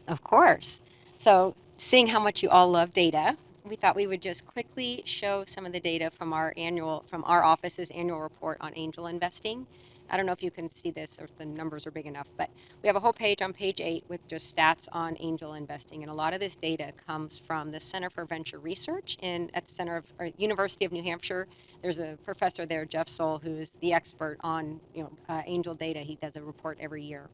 Of course. So, seeing how much you all love data, we thought we would just quickly show some of the data from our office's annual report on angel investing. I don't know if you can see this or if the numbers are big enough, but we have a whole page on page 8 with just stats on angel investing, and a lot of this data comes from the Center for Venture Research at the University of New Hampshire. There's a professor there, Jeff Soll, who's the expert on angel data. He does a report every year.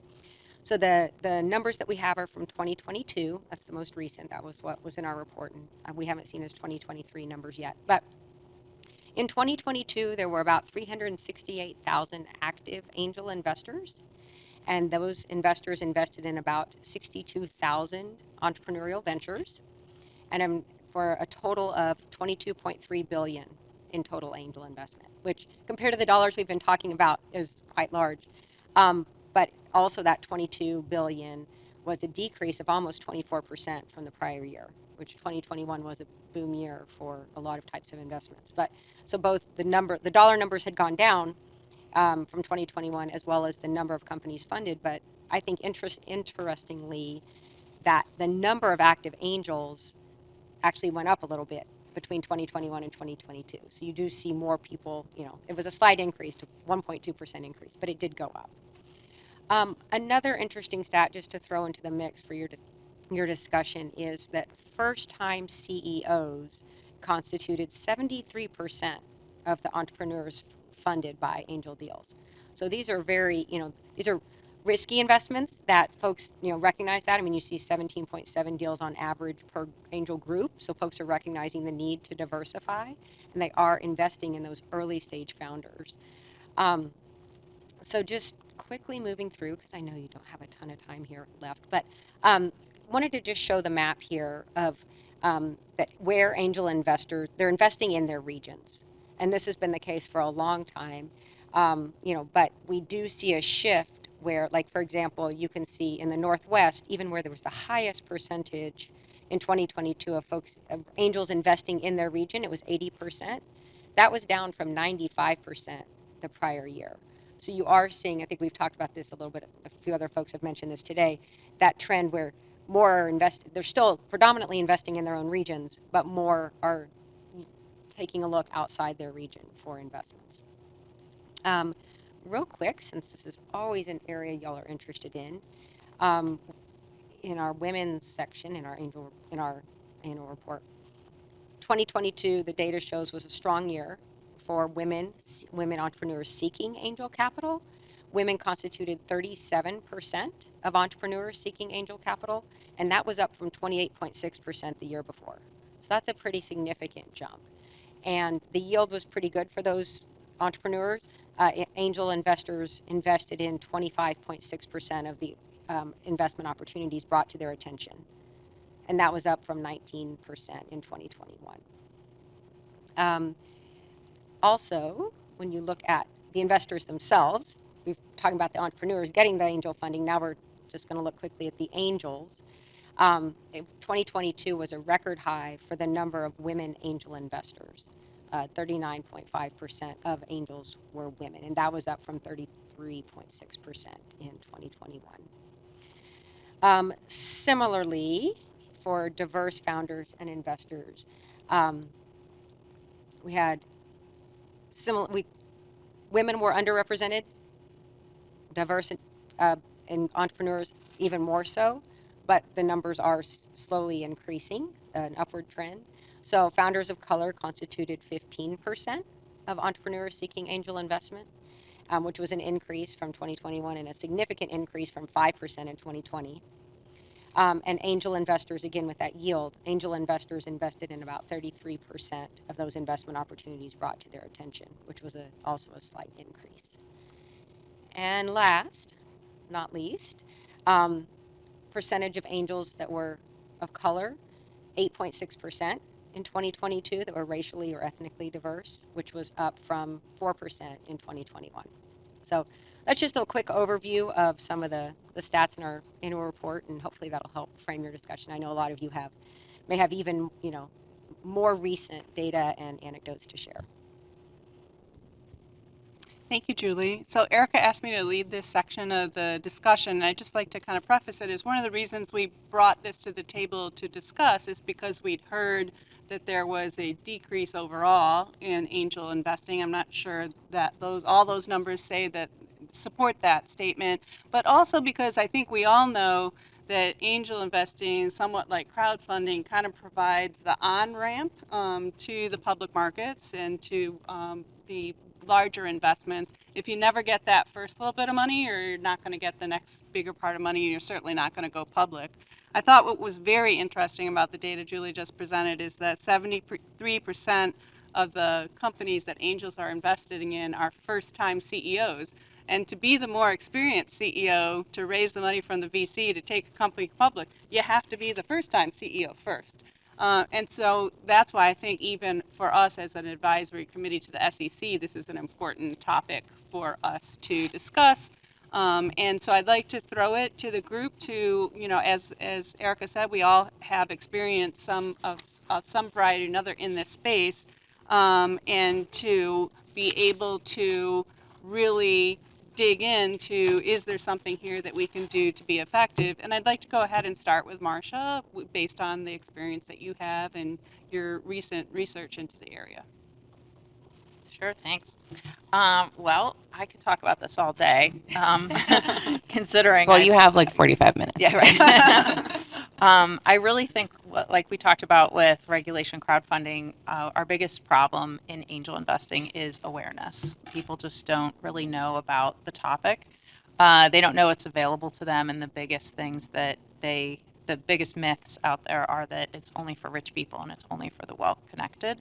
So the numbers that we have are from 2022. That's the most recent. That was what was in our report, and we haven't seen his 2023 numbers yet. But in 2022, there were about 368,000 active angel investors, and those investors invested in about 62,000 entrepreneurial ventures, and for a total of 22.3 billion in total angel investment, which compared to the dollars we've been talking about is quite large. But also that 22 billion was a decrease of almost 24% from the prior year, which 2021 was a boom year for a lot of types of investments. But so both the dollar numbers had gone down from 2021 as well as the number of companies funded. But I think interestingly that the number of active angels actually went up a little bit between 2021 and 2022. So you do see more people, it was a slight increase to 1.2% increase, but it did go up. Another interesting stat just to throw into the mix for your discussion is that first-time CEOs constituted 73% of the entrepreneurs funded by angel deals. So these are these are risky investments that folks, recognize that. I mean, you see 17.7 deals on average per angel group. So folks are recognizing the need to diversify, and they are investing in those early stage founders. So just quickly moving through, because I know you don't have a ton of time here left, but wanted to just show the map here of that where angel investors, they're investing in their regions. And this has been the case for a long time, but we do see a shift where, like, for example, you can see in the Northwest, even where there was the highest percentage in 2022 of angels investing in their region, it was 80%. That was down from 95% the prior year. So you are seeing, I think we've talked about this a little bit, a few other folks have mentioned this today, that trend where more are invested, they're still predominantly investing in their own regions, but more are taking a look outside their region for investments. Real quick, since this is always an area y'all are interested in our women's section, in our annual report, 2022, the data shows, was a strong year for women entrepreneurs seeking angel capital. Women constituted 37% of entrepreneurs seeking angel capital, and that was up from 28.6% the year before. So that's a pretty significant jump. And the yield was pretty good for those entrepreneurs. Angel investors invested in 25.6% of the investment opportunities brought to their attention. And that was up from 19% in 2021. Also, when you look at the investors themselves, we've talking about the entrepreneurs getting the angel funding. Now we're just going to look quickly at the angels. 2022 was a record high for the number of women angel investors. 39.5% of angels were women, and that was up from 33.6% in 2021. Similarly, for diverse founders and investors, we had women were underrepresented. Diverse and entrepreneurs even more so, but the numbers are slowly increasing, an upward trend. So founders of color constituted 15% of entrepreneurs seeking angel investment, which was an increase from 2021 and a significant increase from 5% in 2020. And angel investors, again, with that yield, angel investors invested in about 33% of those investment opportunities brought to their attention, which was also a slight increase. And last, not least, percentage of angels that were of color, 8.6% in 2022 that were racially or ethnically diverse, which was up from 4% in 2021. So that's just a quick overview of some of the stats in our annual report, and hopefully that'll help frame your discussion. I know a lot of you may have even, more recent data and anecdotes to share. Thank you, Julie. So Erica asked me to lead this section of the discussion, and I'd just like to kind of preface it as one of the reasons we brought this to the table to discuss is because we'd heard that there was a decrease overall in angel investing. I'm not sure that all those numbers say that support that statement, but also because I think we all know that angel investing, somewhat like crowdfunding, kind of provides the on-ramp to the public markets and to the larger investments. If you never get that first little bit of money, you're not going to get the next bigger part of money, and you're certainly not going to go public. I thought what was very interesting about the data Julie just presented is that 73% of the companies that angels are investing in are first-time CEOs. And to be the more experienced CEO, to raise the money from the VC to take a company public, you have to be the first-time CEO first. And so that's why I think even for us as an advisory committee to the SEC, this is an important topic for us to discuss. And so I'd like to throw it to the group to, as Erica said, we all have experienced some variety or another in this space, and to be able to really dig into, is there something here that we can do to be effective? And I'd like to go ahead and start with Marcia, based on the experience that you have and your recent research into the area. Sure, thanks. Well, I could talk about this all day, considering. Well, you have like 45 minutes. Yeah, right. I really think, like we talked about with regulation crowdfunding, our biggest problem in angel investing is awareness. People just don't really know about the topic. They don't know it's available to them, and the biggest things the biggest myths out there are that it's only for rich people and it's only for the well-connected.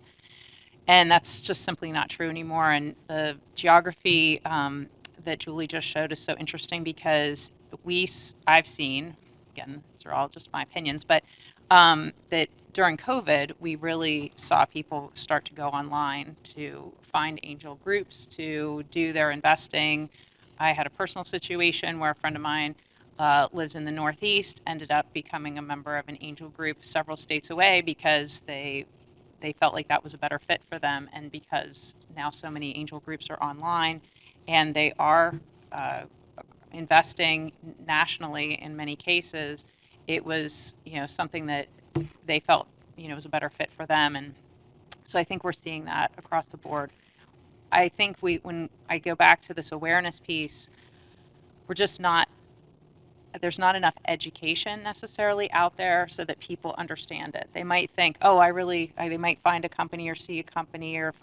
And that's just simply not true anymore. And the geography that Julie just showed is so interesting because I've seen, again, these are all just my opinions, but that during COVID, we really saw people start to go online to find angel groups to do their investing. I had a personal situation where a friend of mine lives in the Northeast, ended up becoming a member of an angel group several states away because they felt like that was a better fit for them, and because now so many angel groups are online and they are investing nationally in many cases, it was something that they felt was a better fit for them. And so I think we're seeing that across the board. I think when I go back to this awareness piece, there's not enough education necessarily out there so that people understand it. They might think, they might find a company or see a company or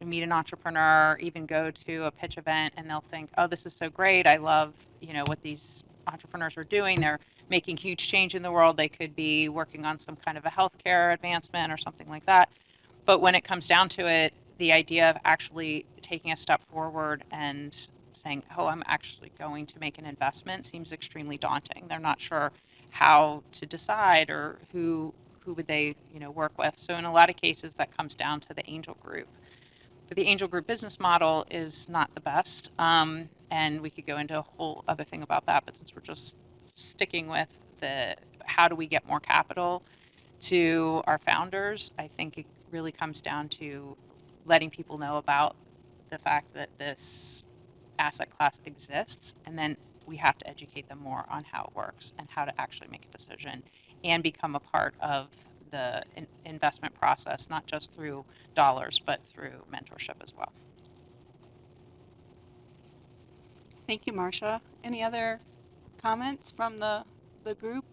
meet an entrepreneur, or even go to a pitch event, and they'll think, oh, this is so great. I love, what these entrepreneurs are doing. They're making huge change in the world. They could be working on some kind of a healthcare advancement or something like that. But when it comes down to it, the idea of actually taking a step forward and saying, oh, I'm actually going to make an investment seems extremely daunting. They're not sure how to decide or who would they work with. So in a lot of cases, that comes down to the angel group. But the angel group business model is not the best, and we could go into a whole other thing about that. But since we're just sticking with how do we get more capital to our founders, I think it really comes down to letting people know about the fact that this asset class exists, and then we have to educate them more on how it works and how to actually make a decision and become a part of the investment process, not just through dollars, but through mentorship as well. Thank you, Marcia. Any other comments from the group?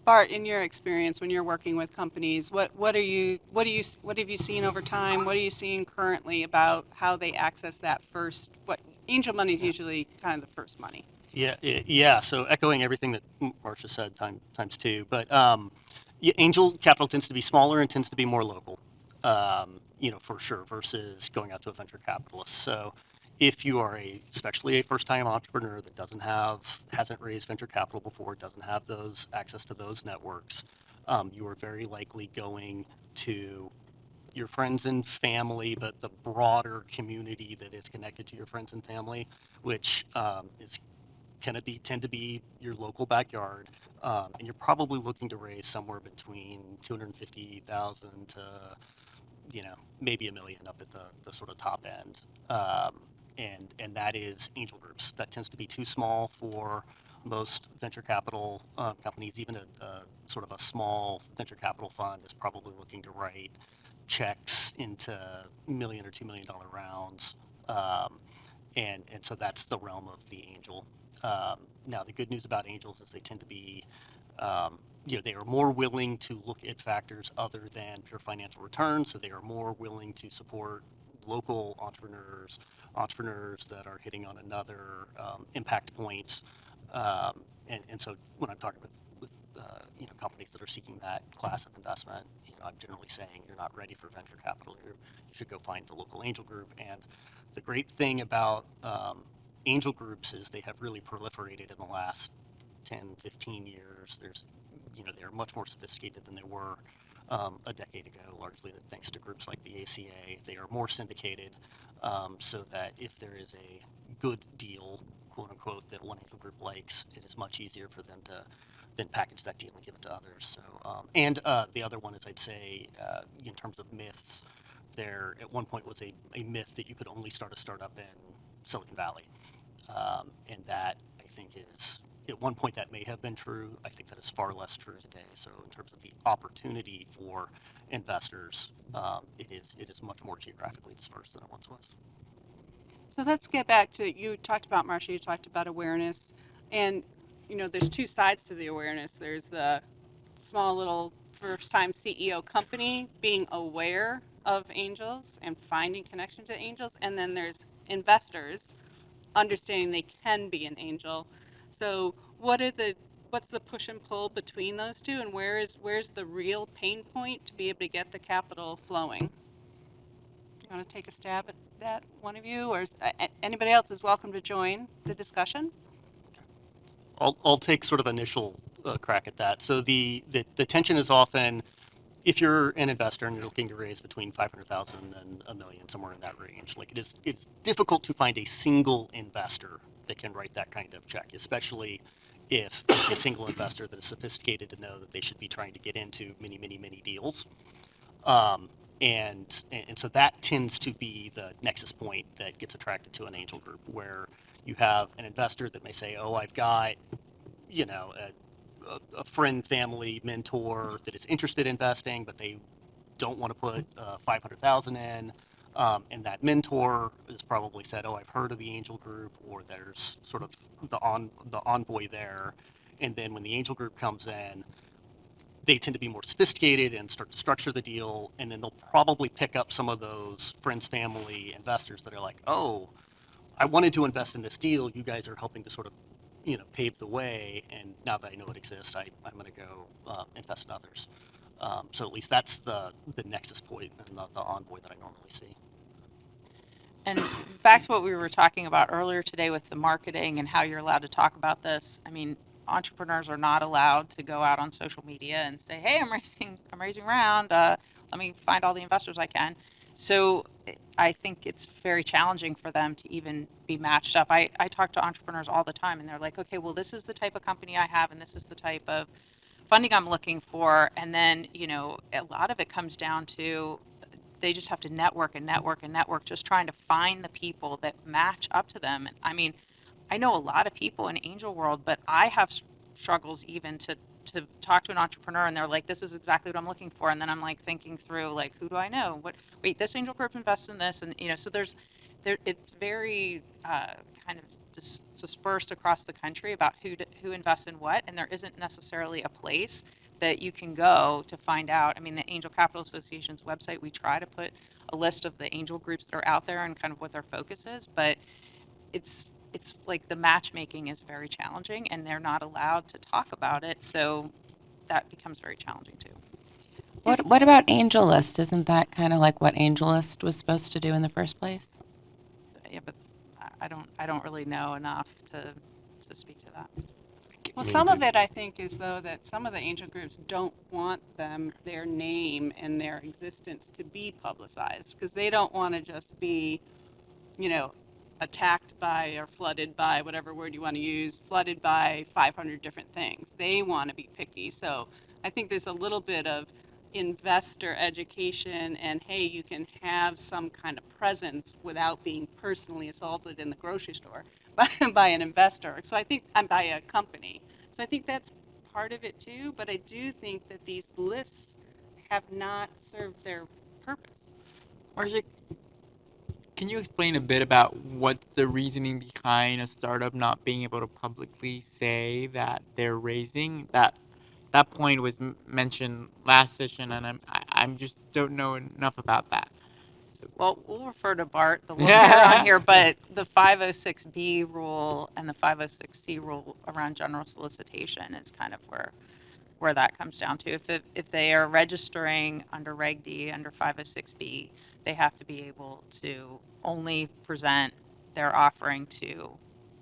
Bart, in your experience when you're working with companies, what have you seen over time? What are you seeing currently about how they access that first? What angel money is usually kind of the first money. Yeah. So echoing everything that Marcia said times two, but yeah, angel capital tends to be smaller and tends to be more local, for sure, versus going out to a venture capitalist. So if you are especially a first-time entrepreneur that hasn't raised venture capital before, doesn't have those access to those networks, you are very likely going to your friends and family, but the broader community that is connected to your friends and family, which is tend to be your local backyard, and you're probably looking to raise somewhere between 250,000 to maybe $1 million up at the sort of top end, and that is angel groups. That tends to be too small for most venture capital companies. Even a sort of a small venture capital fund is probably looking to write checks into $1 million or $2 million rounds, and so that's the realm of the angel. Now, the good news about angels is they tend to be, they are more willing to look at factors other than pure financial return. So they are more willing to support local entrepreneurs that are hitting on another impact point. And so when I'm talking with companies that are seeking that class of investment, I'm generally saying you're not ready for venture capital. You should go find the local angel group. And the great thing about angel groups is they have really proliferated in the last 10, 15 years. They're much more sophisticated than they were a decade ago, largely thanks to groups like the ACA. They are more syndicated, so that if there is a good deal, quote unquote, that one angel group likes, it is much easier for them to then package that deal and give it to others. So, and the other one is, I'd say, in terms of myths, there at one point was a myth that you could only start a startup in Silicon Valley. And that, I think, is, at one point that may have been true. I think that is far less true today. So in terms of the opportunity for investors, it is much more geographically dispersed than it once was. So let's get back to, you talked about, Marcia, you talked about awareness. And, there's two sides to the awareness. There's the small little first-time CEO company being aware of angels and finding connection to angels. And then there's investors understanding they can be an angel. So what's the push and pull between those two, and where's the real pain point to be able to get the capital flowing? You want to take a stab at that, one of you, or anybody else is welcome to join the discussion? I'll take sort of initial crack at that. So the tension is often, if you're an investor and you're looking to raise between 500,000 and $1 million, somewhere in that range, like it's difficult to find a single investor that can write that kind of check, especially if it's a single investor that is sophisticated to know that they should be trying to get into many, many, many deals. And so that tends to be the nexus point that gets attracted to an angel group, where you have an investor that may say, oh, I've got, a friend, family, mentor that is interested in investing, but they don't want to put 500,000 in. And that mentor has probably said, oh, I've heard of the angel group, or there's sort of the envoy there. And then when the angel group comes in, they tend to be more sophisticated and start to structure the deal, and then they'll probably pick up some of those friends, family, investors that are like, oh, I wanted to invest in this deal. You guys are helping to sort of, pave the way, and now that I know it exists, I'm going to go invest in others. So at least that's the nexus point and the envoy that I normally see. And back to what we were talking about earlier today with the marketing and how you're allowed to talk about this. I mean, entrepreneurs are not allowed to go out on social media and say, "Hey, I'm raising around. Let me find all the investors I can." So I think it's very challenging for them to even be matched up. I talk to entrepreneurs all the time, and they're like, "Okay, well, this is the type of company I have, and this is the type of funding I'm looking for." And then, a lot of it comes down to they just have to network and network and network, just trying to find the people that match up to them. I mean, I know a lot of people in angel world, but I have struggles even to talk to an entrepreneur, and they're like, this is exactly what I'm looking for. And then I'm like thinking through, like, who do I know? Wait, this angel group invests in this. And, so it's very kind of dispersed across the country about who invests in what, and there isn't necessarily a place that you can go to find out. I mean, the Angel Capital Association's website, we try to put a list of the angel groups that are out there and kind of what their focus is, but it's like the matchmaking is very challenging, and they're not allowed to talk about it, so that becomes very challenging too. What about AngelList? Isn't that kind of like what AngelList was supposed to do in the first place? Yeah, but I don't really know enough to speak to that. Well, some of it, I think, is though that some of the angel groups don't want their name and their existence to be publicized, because they don't want to just be, attacked by or flooded by, whatever word you want to use, flooded by 500 different things. They want to be picky. So I think there's a little bit of investor education and, hey, you can have some kind of presence without being personally assaulted in the grocery store by an investor. So I think I'm by a company. So I think that's part of it too. But I do think that these lists have not served their purpose. Marcia, can you explain a bit about what's the reasoning behind a startup not being able to publicly say that they're raising? That point was mentioned last session, and I'm just don't know enough about that. So, Well, we'll refer to Bart, the lawyer on here, but the 506B rule and the 506C rule around general solicitation is kind of where that comes down to. If they are registering under Reg D, under 506B, they have to be able to only present their offering to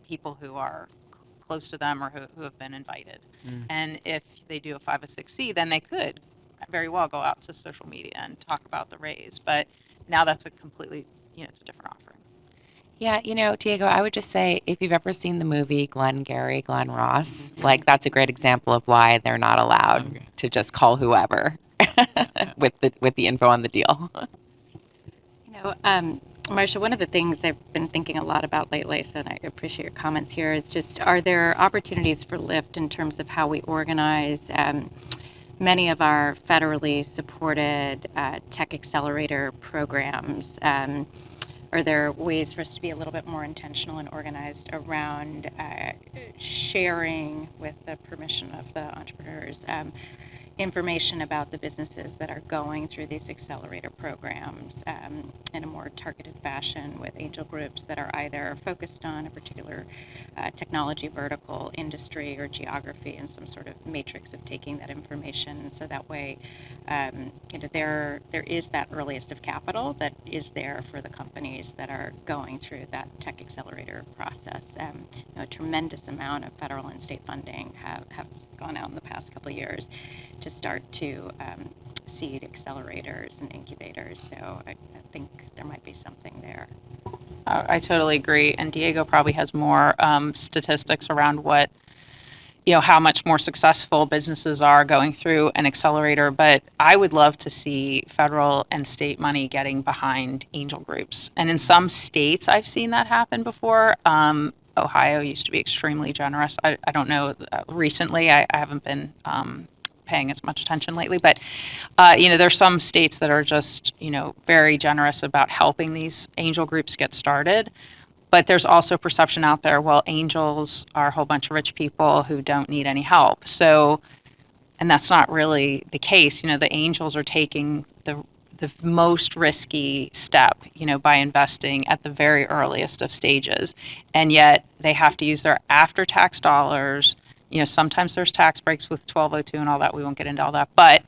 people who are close to them or who have been invited. And if they do a 506C, then they could very well go out to social media and talk about the raise. But now that's a completely, it's a different offering. Yeah, Diego, I would just say if you've ever seen the movie Glenn Ross, like that's a great example of why they're not allowed to just call whoever with the info on the deal. Marcia, one of the things I've been thinking a lot about lately, so I appreciate your comments here, is just are there opportunities for Lyft in terms of how we organize many of our federally supported tech accelerator programs? Are there ways for us to be a little bit more intentional and organized around sharing, with the permission of the entrepreneurs, information about the businesses that are going through these accelerator programs in a more targeted fashion with angel groups that are either focused on a particular technology vertical, industry, or geography, and some sort of matrix of taking that information. So that way, there is that earliest of capital that is there for the companies that are going through that tech accelerator process. A tremendous amount of federal and state funding have gone out in the past couple of years to start to seed accelerators and incubators. So I think there might be something there. I totally agree. And Diego probably has more statistics around how much more successful businesses are going through an accelerator. But I would love to see federal and state money getting behind angel groups. And in some states, I've seen that happen before. Ohio used to be extremely generous. I don't know recently. I haven't been paying as much attention lately, but there's some states that are just very generous about helping these angel groups get started. But there's also perception out there, well, angels are a whole bunch of rich people who don't need any help. So, and that's not really the case. The angels are taking the most risky step, by investing at the very earliest of stages. And yet they have to use their after-tax dollars. Sometimes there's tax breaks with 1202 and all that. We won't get into all that. But,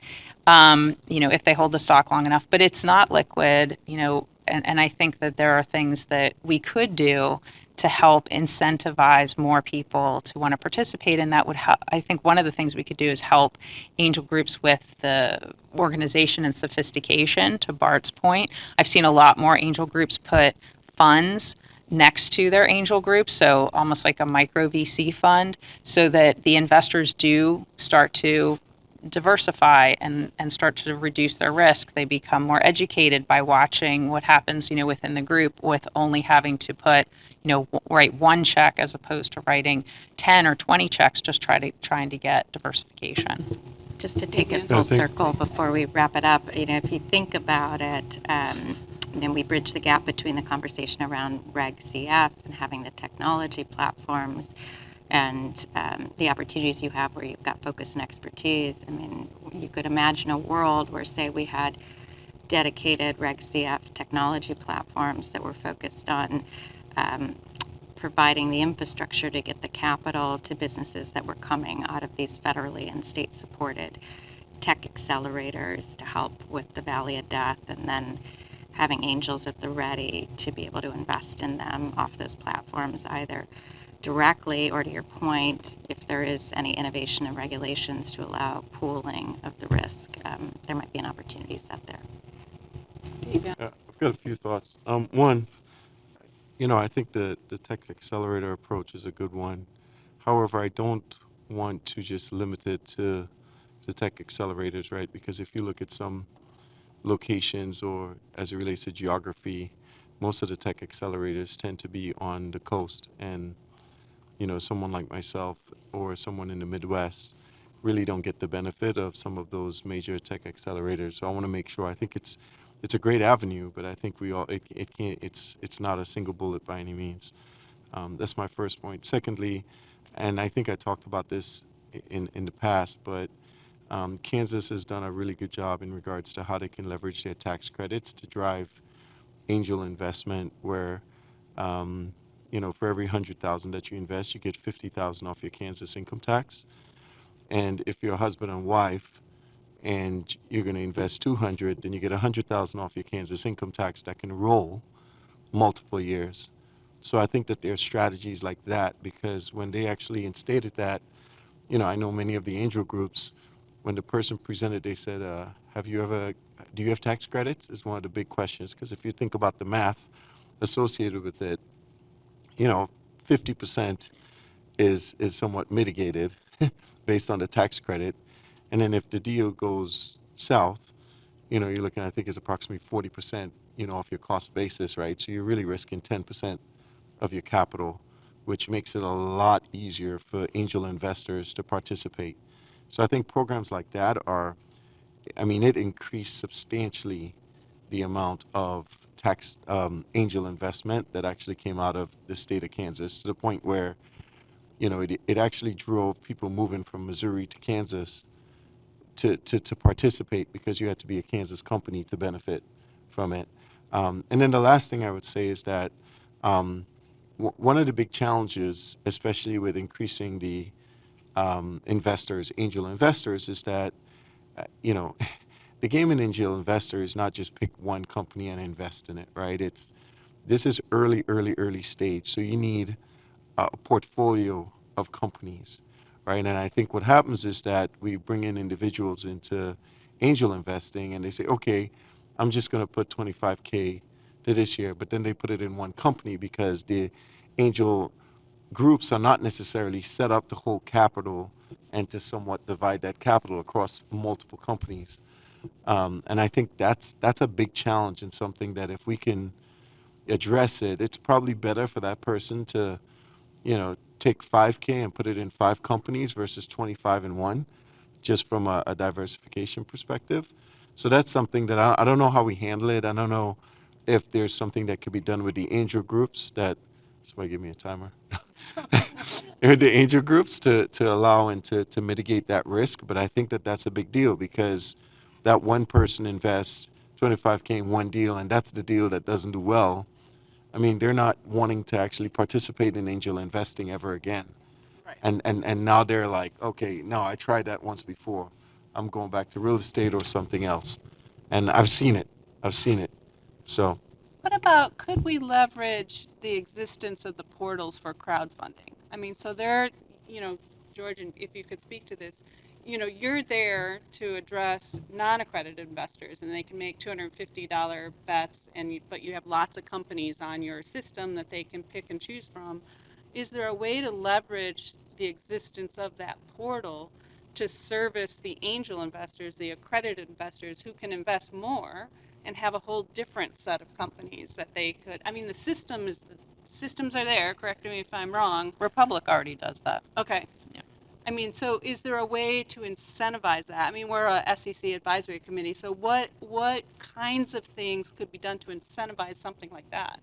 if they hold the stock long enough. But it's not liquid, and I think that there are things that we could do to help incentivize more people to want to participate, and that would help. I think one of the things we could do is help angel groups with the organization and sophistication. To Bart's point, I've seen a lot more angel groups put funds next to their angel group, so almost like a micro VC fund, so that the investors do start to diversify and start to reduce their risk. They become more educated by watching what happens, within the group, with only having to put, write one check as opposed to writing 10 or 20 checks, just trying to get diversification. Just to take it full circle before we wrap it up, if you think about it, and then we bridge the gap between the conversation around Reg CF and having the technology platforms and the opportunities you have where you've got focus and expertise. I mean, you could imagine a world where, say, we had dedicated Reg CF technology platforms that were focused on providing the infrastructure to get the capital to businesses that were coming out of these federally and state supported tech accelerators to help with the valley of death, and then having angels at the ready to be able to invest in them off those platforms, either directly or, to your point, if there is any innovation and regulations to allow pooling of the risk, there might be an opportunity set there. Yeah. I've got a few thoughts. One, I think the tech accelerator approach is a good one. However, I don't want to just limit it to the tech accelerators, right? Because if you look at some locations or as it relates to geography, most of the tech accelerators tend to be on the coast. And, someone like myself or someone in the Midwest really don't get the benefit of some of those major tech accelerators. So I want to make sure. I think it's a great avenue, but I think it can't, it's not a single bullet by any means. That's my first point. Secondly, and I think I talked about this in the past, but Kansas has done a really good job in regards to how they can leverage their tax credits to drive angel investment where, for every 100,000 that you invest, you get 50,000 off your Kansas income tax. And if you're a husband and wife and you're going to invest 200, then you get 100,000 off your Kansas income tax that can roll multiple years. So I think that there are strategies like that, because when they actually instated that, I know many of the angel groups, when the person presented, they said, do you have tax credits? Is one of the big questions, because if you think about the math associated with it, 50% is somewhat mitigated based on the tax credit. And then if the deal goes south, you're looking, I think it's approximately 40%, off your cost basis, right? So you're really risking 10% of your capital, which makes it a lot easier for angel investors to participate. So I think programs like that it increased substantially the amount of tax angel investment that actually came out of the state of Kansas, to the point where, it actually drove people moving from Missouri to Kansas to participate, because you had to be a Kansas company to benefit from it. And then the last thing I would say is that one of the big challenges, especially with increasing the angel investors, is that, the game in angel investor is not just pick one company and invest in it, right? This is early stage. So you need a portfolio of companies, right? And I think what happens is that we bring in individuals into angel investing and they say, okay, I'm just going to put 25K to this year, but then they put it in one company because the angel groups are not necessarily set up to hold capital and to somewhat divide that capital across multiple companies. And I think that's a big challenge, and something that if we can address it, it's probably better for that person to, take 5K and put it in 5 companies versus 25 in one, just from a diversification perspective. So that's something that I don't know how we handle it. I don't know if there's something that could be done with the angel groups that, somebody give me a timer. The angel groups to allow and to mitigate that risk. But I think that that's a big deal, because that one person invests 25K in one deal, and that's the deal that doesn't do well. I mean, they're not wanting to actually participate in angel investing ever again. Right. And now they're like, okay, no, I tried that once before. I'm going back to real estate or something else. And I've seen it. So What about, could we leverage the existence of the portals for crowdfunding? I mean, so there, George, and if you could speak to this, you're there to address non-accredited investors, and they can make $250 bets, but you have lots of companies on your system that they can pick and choose from. Is there a way to leverage the existence of that portal to service the angel investors, the accredited investors who can invest more and have a whole different set of companies that they could? I mean, the systems are there. Correct me if I'm wrong. Republic already does that. Okay. Yeah. I mean, so is there a way to incentivize that? I mean, we're a SEC advisory committee, so what kinds of things could be done to incentivize something like that?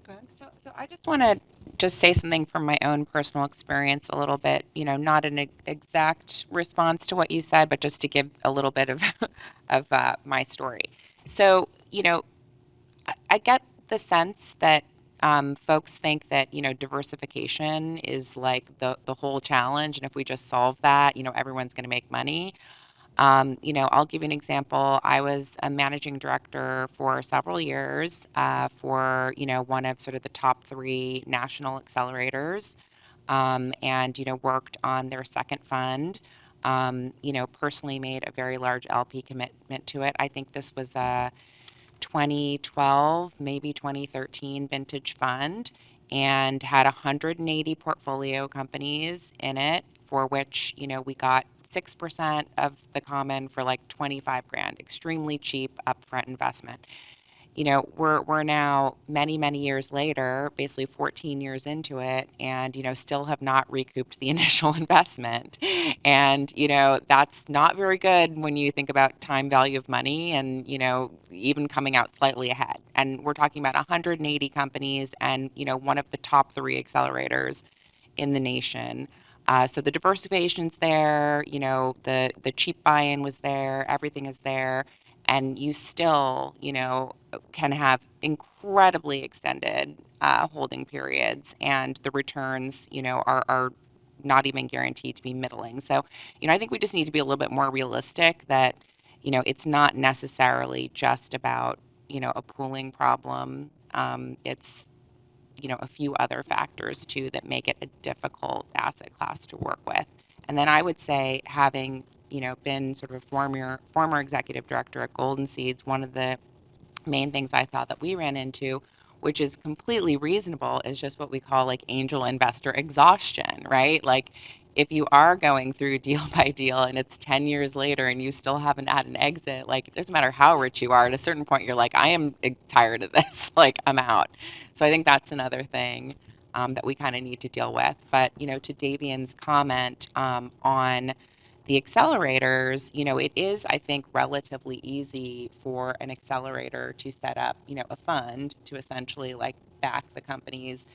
Go ahead. So I just want to just say something from my own personal experience a little bit, not an exact response to what you said, but just to give a little bit of of my story. So, I get the sense that folks think that diversification is like the whole challenge, and if we just solve that, everyone's going to make money. I'll give you an example. I was a managing director for several years for, one of sort of the top three national accelerators, and, worked on their second fund. Personally made a very large LP commitment to it. I think this was a 2012, maybe 2013 vintage fund, and had 180 portfolio companies in it, for which, we got 6% of the common for like 25 grand, extremely cheap upfront investment. We're now many years later, basically 14 years into it, and still have not recouped the initial investment. And that's not very good when you think about time value of money, and even coming out slightly ahead. And we're talking about 180 companies, and one of the top three accelerators in the nation. So the diversification's there, the cheap buy-in was there, everything is there, and you still, can have incredibly extended holding periods, and the returns, are not even guaranteed to be middling. So, I think we just need to be a little bit more realistic that, it's not necessarily just about, a pooling problem. It's a few other factors too that make it a difficult asset class to work with. And then I would say, having been sort of a former executive director at Golden Seeds, one of the main things I thought that we ran into, which is completely reasonable, is just what we call like angel investor exhaustion, right? Like, if you are going through deal by deal and it's 10 years later and you still haven't had an exit, like, it doesn't matter how rich you are, at a certain point you're like, I am tired of this, like, I'm out. So I think that's another thing that we kind of need to deal with. But, to Davian's comment on the accelerators, it is, I think, relatively easy for an accelerator to set up, a fund to essentially like back the companies,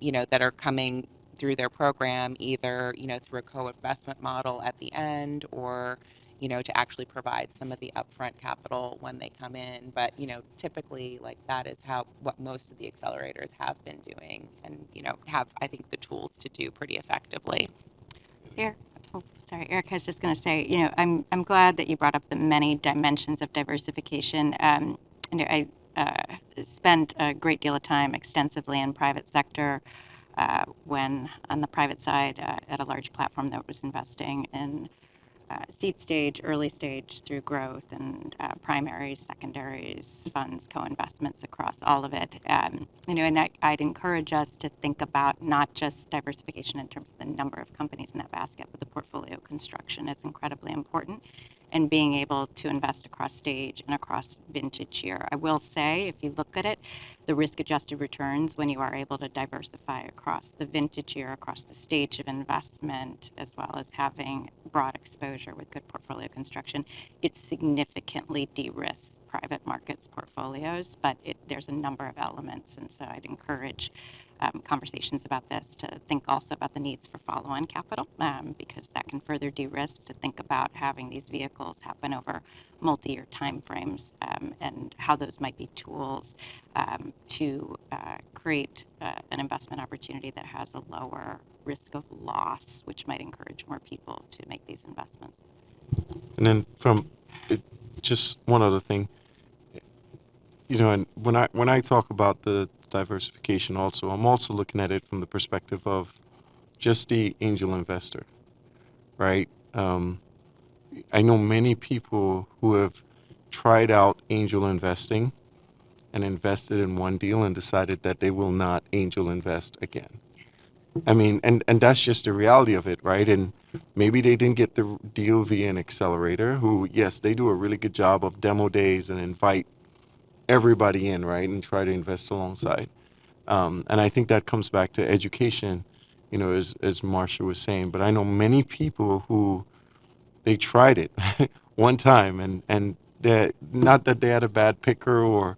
that are coming through their program, either, through a co-investment model at the end, or, to actually provide some of the upfront capital when they come in. But, typically, like, that is what most of the accelerators have been doing, and, have, I think, the tools to do pretty effectively. Erica, I was just going to say, I'm glad that you brought up the many dimensions of diversification. I spent a great deal of time extensively in private sector when on the private side at a large platform that was investing in seed stage, early stage through growth, and primaries, secondaries, funds, co-investments across all of it. And I'd encourage us to think about not just diversification in terms of the number of companies in that basket, but the portfolio construction is incredibly important, and being able to invest across stage and across vintage year. I will say, if you look at it, the risk-adjusted returns when you are able to diversify across the vintage year, across the stage of investment, as well as having broad exposure with good portfolio construction, it significantly de-risks private markets portfolios, but there's a number of elements, and so I'd encourage conversations about this to think also about the needs for follow-on capital, because that can further de-risk, to think about having these vehicles happen over multi-year timeframes, and how those might be tools to create an investment opportunity that has a lower risk of loss, which might encourage more people to make these investments. And then just one other thing, and when I talk about the diversification also, I'm also looking at it from the perspective of just the angel investor, right? I know many people who have tried out angel investing and invested in one deal and decided that they will not angel invest again. I mean, and that's just the reality of it, right? And maybe they didn't get the deal via an accelerator, who, yes, they do a really good job of demo days and invite everybody in, right, and try to invest alongside. And I think that comes back to education as Marsha was saying. But I know many people who they tried it one time, and that not that they had a bad picker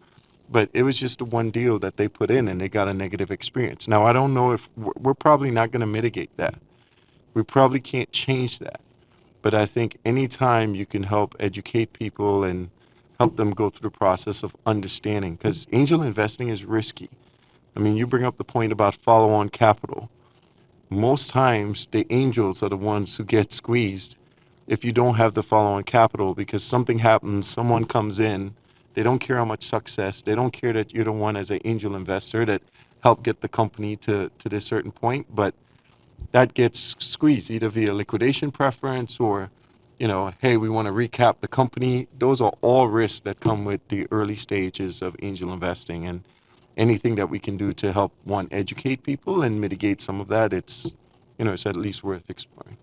but it was just the one deal that they put in and they got a negative experience. Now I don't know if we're probably not going to mitigate that. We probably can't change that. But I think anytime you can help educate people and help them go through the process of understanding, because angel investing is risky. I mean, you bring up the point about follow-on capital. Most times, the angels are the ones who get squeezed if you don't have the follow-on capital, because something happens, someone comes in, they don't care how much success, they don't care that you're the one as an angel investor that helped get the company to this certain point, but that gets squeezed either via liquidation preference or, hey, we want to recap the company. Those are all risks that come with the early stages of angel investing, and anything that we can do to help one educate people and mitigate some of that, it's at least worth exploring.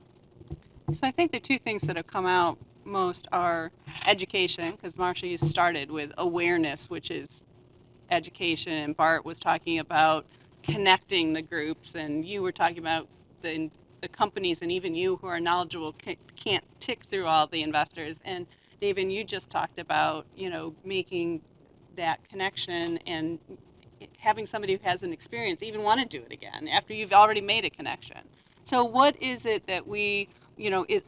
So I think the two things that have come out most are education, because Marsha, you started with awareness, which is education, and Bart was talking about connecting the groups, and you were talking about the companies, and even you who are knowledgeable can't tick through all the investors. And David, you just talked about, making that connection and having somebody who has an experience even want to do it again after you've already made a connection. So what is it that we,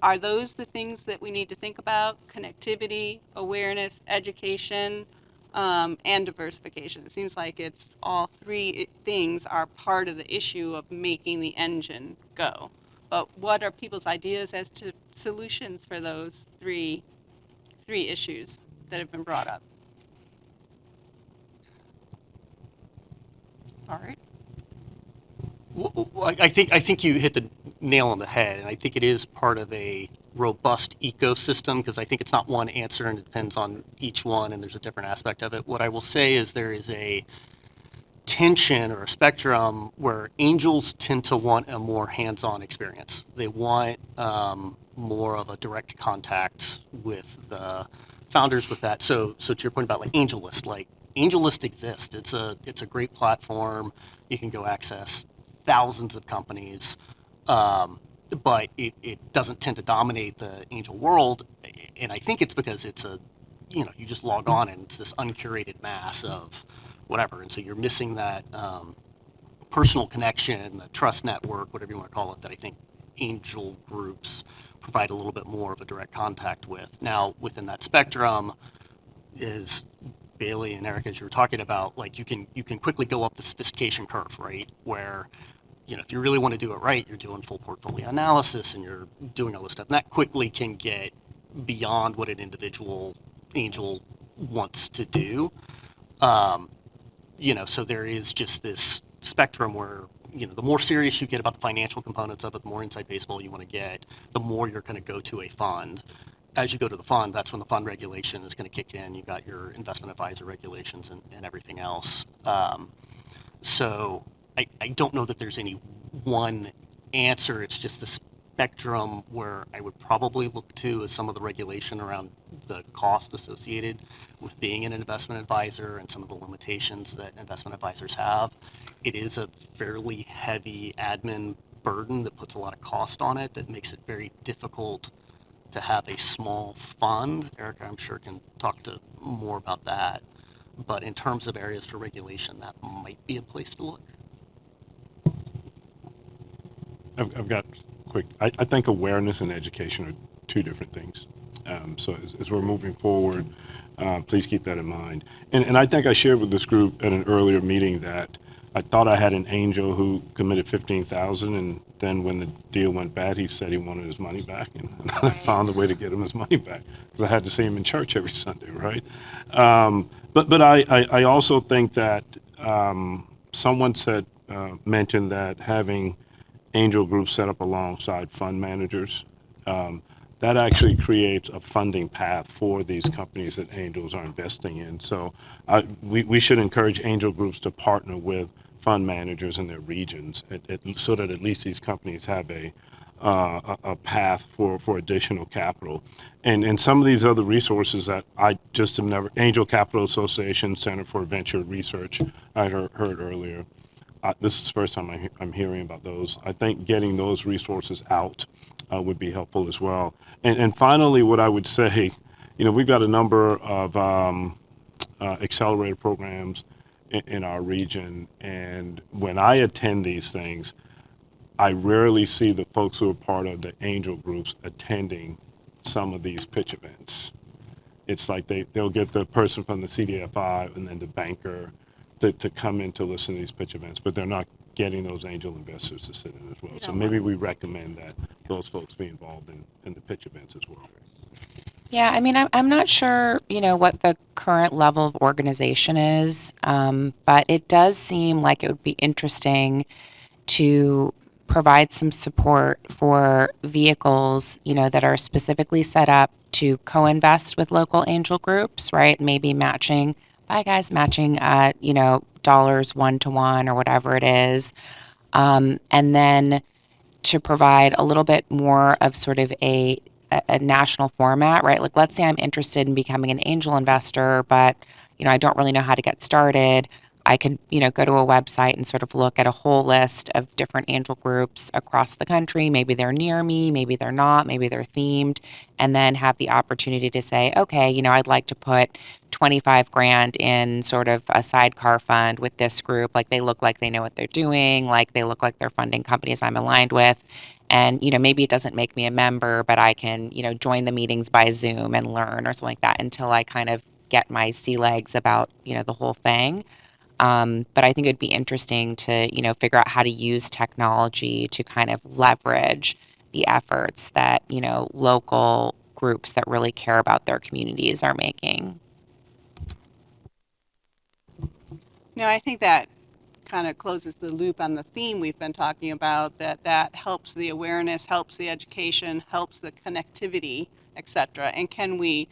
are those the things that we need to think about? Connectivity, awareness, education, and diversification. It seems like it's all three things are part of the issue of making the engine go. But what are people's ideas as to solutions for those three issues that have been brought up? All right. Well, I think you hit the nail on the head, and I think it is part of a robust ecosystem, because I think it's not one answer and it depends on each one, and there's a different aspect of it. What I will say is there is a tension or a spectrum where angels tend to want a more hands-on experience. They want more of a direct contact with the founders with that. So to your point about AngelList exists. It's a great platform. You can go access thousands of companies, but it doesn't tend to dominate the angel world. And I think it's because it's you just log on and it's this uncurated mass of whatever. And so you're missing that personal connection, the trust network, whatever you want to call it, that I think angel groups provide a little bit more of a direct contact with. Now, within that spectrum is Bailey and Eric, as you were talking about, you can quickly go up the sophistication curve, right? Where, if you really want to do it right, you're doing full portfolio analysis and you're doing all this stuff. And that quickly can get beyond what an individual angel wants to do. So there is just this spectrum where, the more serious you get about the financial components of it, the more inside baseball you want to get, the more you're going to go to a fund. As you go to the fund, that's when the fund regulation is going to kick in. You've got your investment advisor regulations and everything else. So I don't know that there's any one answer. It's just the spectrum where I would probably look to is some of the regulation around the cost associated with being an investment advisor and some of the limitations that investment advisors have. It is a fairly heavy admin burden that puts a lot of cost on it that makes it very difficult to have a small fund. Erica, I'm sure, can talk to more about that. But in terms of areas for regulation, that might be a place to look. I've got quick. I think awareness and education are two different things. So as we're moving forward, please keep that in mind. And I think I shared with this group at an earlier meeting that I thought I had an angel who committed $15,000, and then when the deal went bad, he said he wanted his money back, and I found a way to get him his money back because I had to see him in church every Sunday, right? But I also think that someone mentioned that having angel groups set up alongside fund managers, that actually creates a funding path for these companies that angels are investing in. So we should encourage angel groups to partner with fund managers in their regions so that at least these companies have a path for additional capital. And some of these other resources that I just have never, Angel Capital Association, Center for Venture Research, I heard earlier. this is the first time I'm hearing about those. I think getting those resources out would be helpful as well. And finally, what I would say, we've got a number of accelerator programs in our region, and when I attend these things, I rarely see the folks who are part of the angel groups attending some of these pitch events. It's like they'll get the person from the CDFI and then the banker to come in to listen to these pitch events, but they're not getting those angel investors to sit in as well. So maybe we recommend that those folks be involved in the pitch events as well. Yeah, I mean, I'm not sure, what the current level of organization is, but it does seem like it would be interesting to provide some support for vehicles, that are specifically set up to co-invest with local angel groups, right? Maybe matching, bye guys, matching, dollars 1-to-1 or whatever it is. And then to provide a little bit more of sort of a national format, right? Like, let's say I'm interested in becoming an angel investor, but, I don't really know how to get started. I could, go to a website and sort of look at a whole list of different angel groups across the country. Maybe they're near me, maybe they're not, maybe they're themed, and then have the opportunity to say, okay, I'd like to put 25 grand in sort of a sidecar fund with this group. Like, they look like they know what they're doing, like they look like they're funding companies I'm aligned with. And, maybe it doesn't make me a member, but I can, join the meetings by Zoom and learn or something like that until I kind of get my sea legs about, the whole thing. But I think it'd be interesting to, figure out how to use technology to kind of leverage the efforts that, local groups that really care about their communities are making. I think that kind of closes the loop on the theme we've been talking about, that helps the awareness, helps the education, helps the connectivity, et cetera. And can we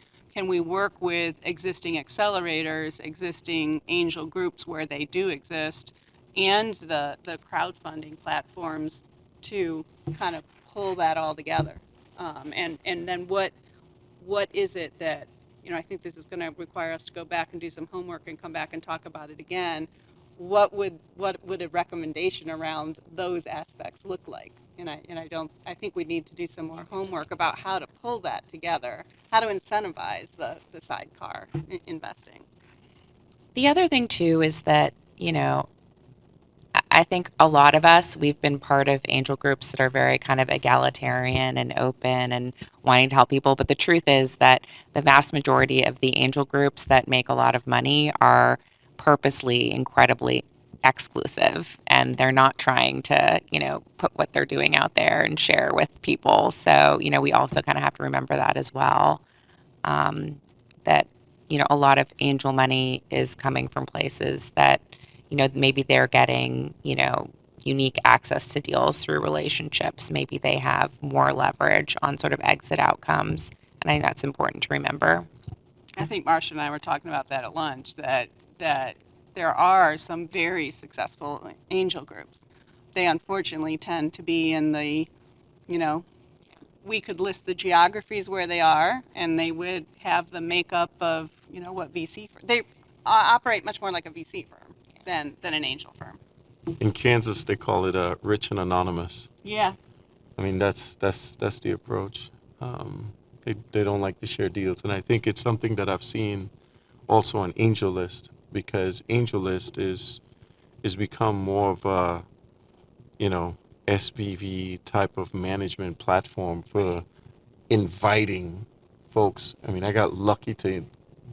work with existing accelerators, existing angel groups where they do exist, and the crowdfunding platforms to kind of pull that all together? And then what is it that, I think this is going to require us to go back and do some homework and come back and talk about it again. What would a recommendation around those aspects look like? And I think we need to do some more homework about how to pull that together, how to incentivize the sidecar investing. The other thing too is that, I think a lot of us, we've been part of angel groups that are very kind of egalitarian and open and wanting to help people. But the truth is that the vast majority of the angel groups that make a lot of money are purposely incredibly exclusive, and they're not trying to, put what they're doing out there and share with people. So, we also kind of have to remember that as well. That, a lot of angel money is coming from places that, maybe they're getting, unique access to deals through relationships. Maybe they have more leverage on sort of exit outcomes. And I think that's important to remember. I think Marcia and I were talking about that at lunch, that there are some very successful angel groups. They unfortunately tend to be in the, we could list the geographies where they are, and they would have the makeup of, what VC firm. They operate much more like a VC firm than an angel firm. In Kansas, they call it rich and anonymous. Yeah. I mean, that's the approach. They don't like to share deals, and I think it's something that I've seen also on Angel List, because Angel List is become more of a, SPV type of management platform for inviting folks. I mean, I got lucky to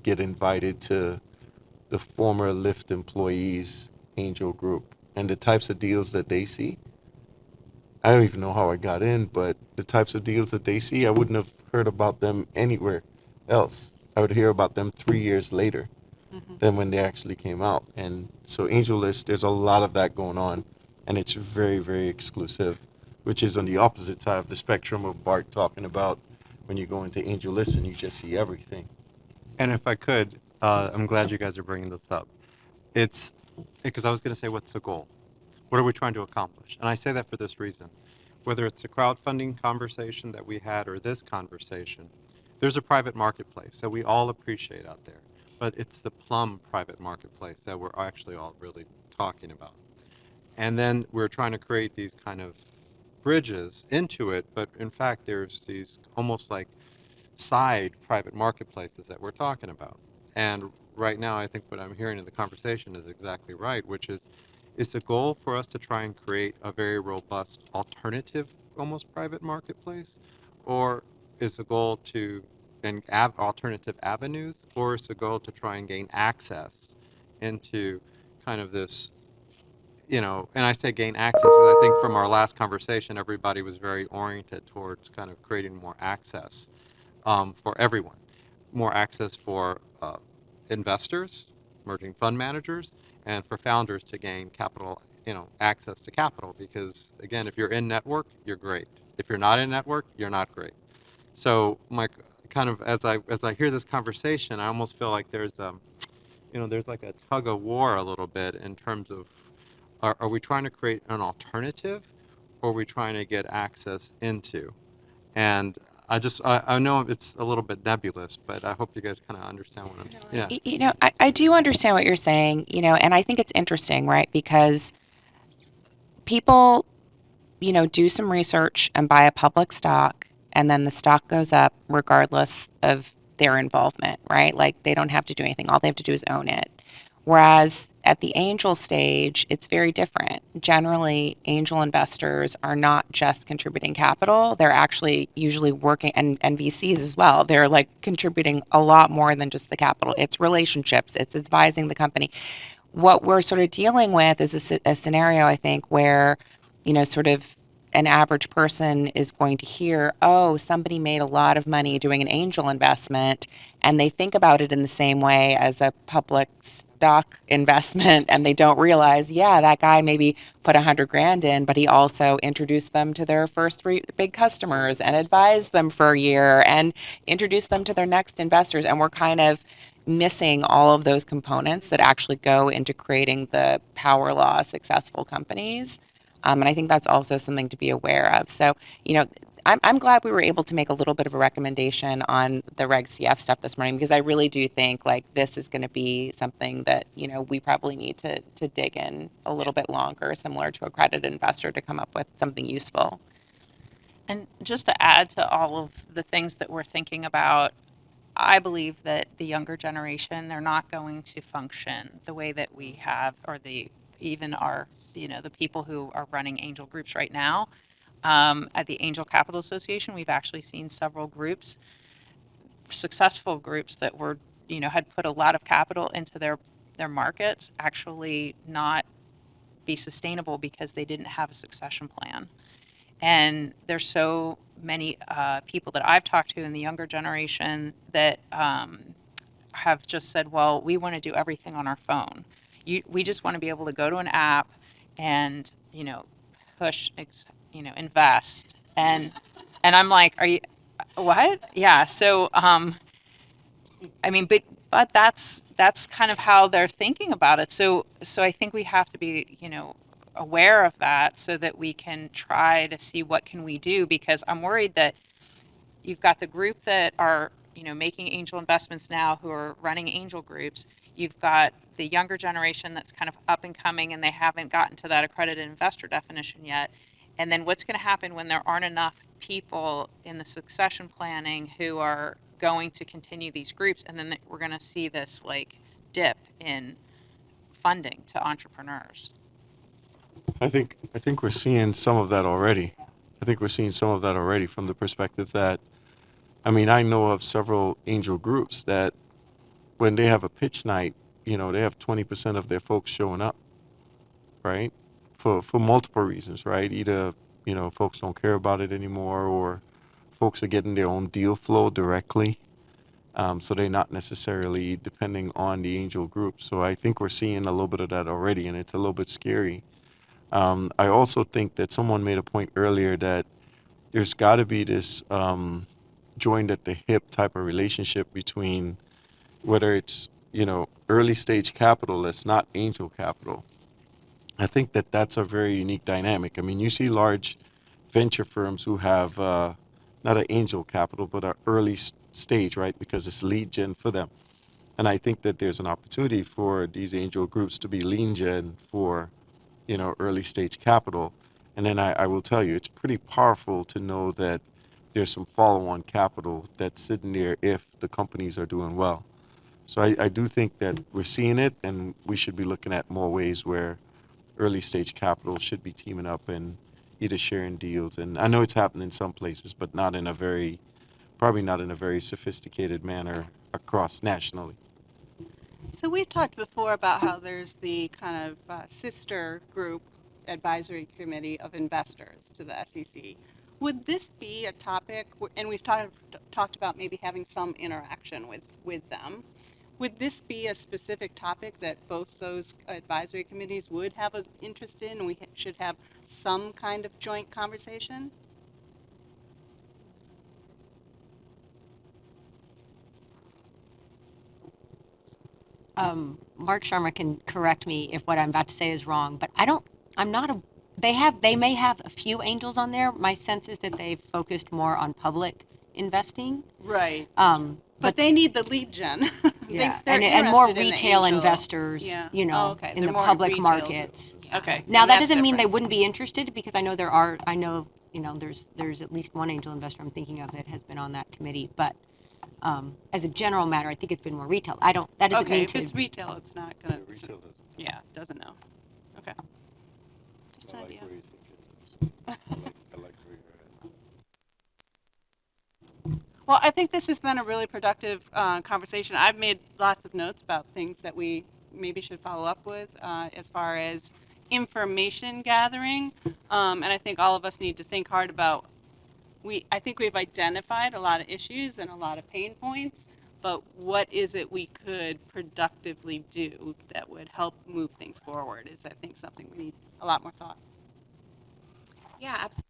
get invited to the former Lyft employees angel group, and the types of deals that they see. I don't even know how I got in, but the types of deals that they see, I wouldn't have heard about them anywhere else. I would hear about them 3 years later than when they actually came out. And so Angel List, there's a lot of that going on, and it's very, very exclusive, which is on the opposite side of the spectrum of Bart talking about when you go into Angel List and you just see everything. And if I could, I'm glad you guys are bringing this up. It's because I was going to say, what's the goal? What are we trying to accomplish? And I say that for this reason. Whether it's a crowdfunding conversation that we had or this conversation, there's a private marketplace that we all appreciate out there. But it's the plum private marketplace that we're actually all really talking about. And then we're trying to create these kind of bridges into it, but in fact, there's these almost like side private marketplaces that we're talking about. And right now, I think what I'm hearing in the conversation is exactly right, which is it's a goal for us to try and create a very robust alternative, almost private marketplace, or is the goal to and alternative avenues, or is the goal to try and gain access into kind of this, and I say gain access because I think from our last conversation, everybody was very oriented towards kind of creating more access for everyone, more access for investors, emerging fund managers, and for founders to gain capital, access to capital. Because again, if you're in network, you're great. If you're not in network, you're not great. So my kind of as I hear this conversation, I almost feel like there's like a tug of war a little bit in terms of are we trying to create an alternative, or are we trying to get access into? And I know it's a little bit nebulous, but I hope you guys kind of understand what I'm saying. Yeah. I do understand what you're saying, and I think it's interesting, right? Because people, do some research and buy a public stock, and then the stock goes up regardless of their involvement, right? Like they don't have to do anything. All they have to do is own it. Whereas at the angel stage, it's very different. Generally, angel investors are not just contributing capital, they're actually usually working, and VCs as well. They're like contributing a lot more than just the capital. It's relationships, it's advising the company. What we're sort of dealing with is a scenario, I think, where, sort of an average person is going to hear, oh, somebody made a lot of money doing an angel investment, and they think about it in the same way as a public stock investment, and they don't realize, yeah, that guy maybe put 100 grand in, but he also introduced them to their first three big customers and advised them for a year and introduced them to their next investors. And we're kind of missing all of those components that actually go into creating the power law successful companies. And I think that's also something to be aware of. So, I'm glad we were able to make a little bit of a recommendation on the Reg CF stuff this morning, because I really do think like this is going to be something that, we probably need to dig in a little bit longer, similar to a accredited investor, to come up with something useful. And just to add to all of the things that we're thinking about, I believe that the younger generation, they're not going to function the way that we have, or even our, the people who are running angel groups right now. At the Angel Capital Association, we've actually seen several groups, successful groups that were, had put a lot of capital into their markets, actually not be sustainable because they didn't have a succession plan. And there's so many people that I've talked to in the younger generation that have just said, well, we want to do everything on our phone. We just want to be able to go to an app and, push, invest. And I'm like, are you, what? Yeah. So, I mean, but that's kind of how they're thinking about it. So I think we have to be, aware of that so that we can try to see what can we do, because I'm worried that you've got the group that are, making angel investments now, who are running angel groups. You've got the younger generation that's kind of up and coming, and they haven't gotten to that accredited investor definition yet. And then what's going to happen when there aren't enough people in the succession planning who are going to continue these groups? And then we're going to see this like dip in funding to entrepreneurs. I think we're seeing some of that already. I think we're seeing some of that already from the perspective that, I mean, I know of several angel groups that when they have a pitch night, they have 20% of their folks showing up, right? For multiple reasons, right? Either, folks don't care about it anymore, or folks are getting their own deal flow directly. So they're not necessarily depending on the angel group. So I think we're seeing a little bit of that already, and it's a little bit scary. I also think that someone made a point earlier that there's got to be this joined at the hip type of relationship between whether it's, early stage capital that's not angel capital. I think that that's a very unique dynamic. I mean, you see large venture firms who have not an angel capital, but an early stage, right? Because it's lead gen for them. And I think that there's an opportunity for these angel groups to be lead gen for, early stage capital. And then I will tell you, it's pretty powerful to know that there's some follow-on capital that's sitting there if the companies are doing well. So I do think that we're seeing it, and we should be looking at more ways where early stage capital should be teaming up and either sharing deals. And I know it's happening in some places, but probably not in a very sophisticated manner across nationally. So we've talked before about how there's the kind of sister group advisory committee of investors to the SEC. Would this be a topic, and we've talked about maybe having some interaction with them. Would this be a specific topic that both those advisory committees would have an interest in, and we should have some kind of joint conversation? Mark Sharma can correct me if what I'm about to say is wrong, but they may have a few angels on there. My sense is that they've focused more on public investing. Right. But they need the lead gen. yeah, They're and more interested in the retail angel. investors, Yeah. in They're the more public retails. markets. Okay. Now and that that's doesn't mean they different. wouldn't be interested, because I know there's at least one angel investor I'm thinking of that has been on that committee. But as a general matter, I think it's been more retail. That doesn't Okay, mean if to. it's retail, it's not gonna. Retail doesn't. Yeah, doesn't know. Okay. Just an I like idea. where you think it is. I like where you're at. Well, I think this has been a really productive conversation. I've made lots of notes about things that we maybe should follow up with as far as information gathering. And I think all of us need to think hard about, I think we've identified a lot of issues and a lot of pain points, but what is it we could productively do that would help move things forward is, I think, something we need a lot more thought. Yeah, absolutely.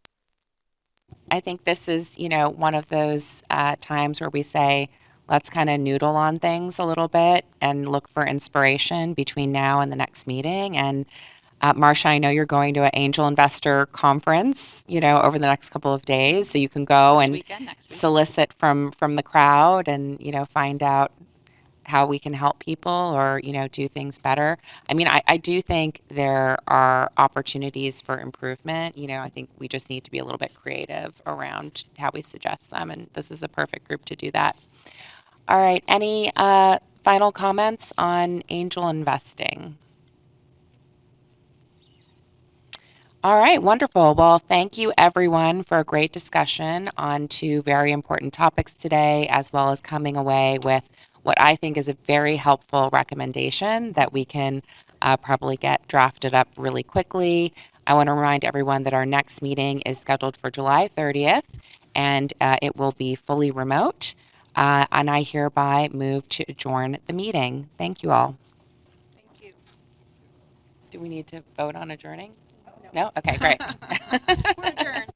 I think this is, one of those times where we say, let's kind of noodle on things a little bit and look for inspiration between now and the next meeting. And Marcia, I know you're going to an angel investor conference, over the next couple of days, so you can go This and weekend, next week. solicit from the crowd and, find out how we can help people or, do things better. I mean, I do think there are opportunities for improvement. I think we just need to be a little bit creative around how we suggest them, and this is a perfect group to do that. All right, any final comments on angel investing? All right, wonderful. Well, thank you everyone for a great discussion on two very important topics today, as well as coming away with what I think is a very helpful recommendation that we can probably get drafted up really quickly. I want to remind everyone that our next meeting is scheduled for July 30th, and it will be fully remote. And I hereby move to adjourn the meeting. Thank you all. Thank you. Do we need to vote on adjourning? No? Okay, great. We're adjourned.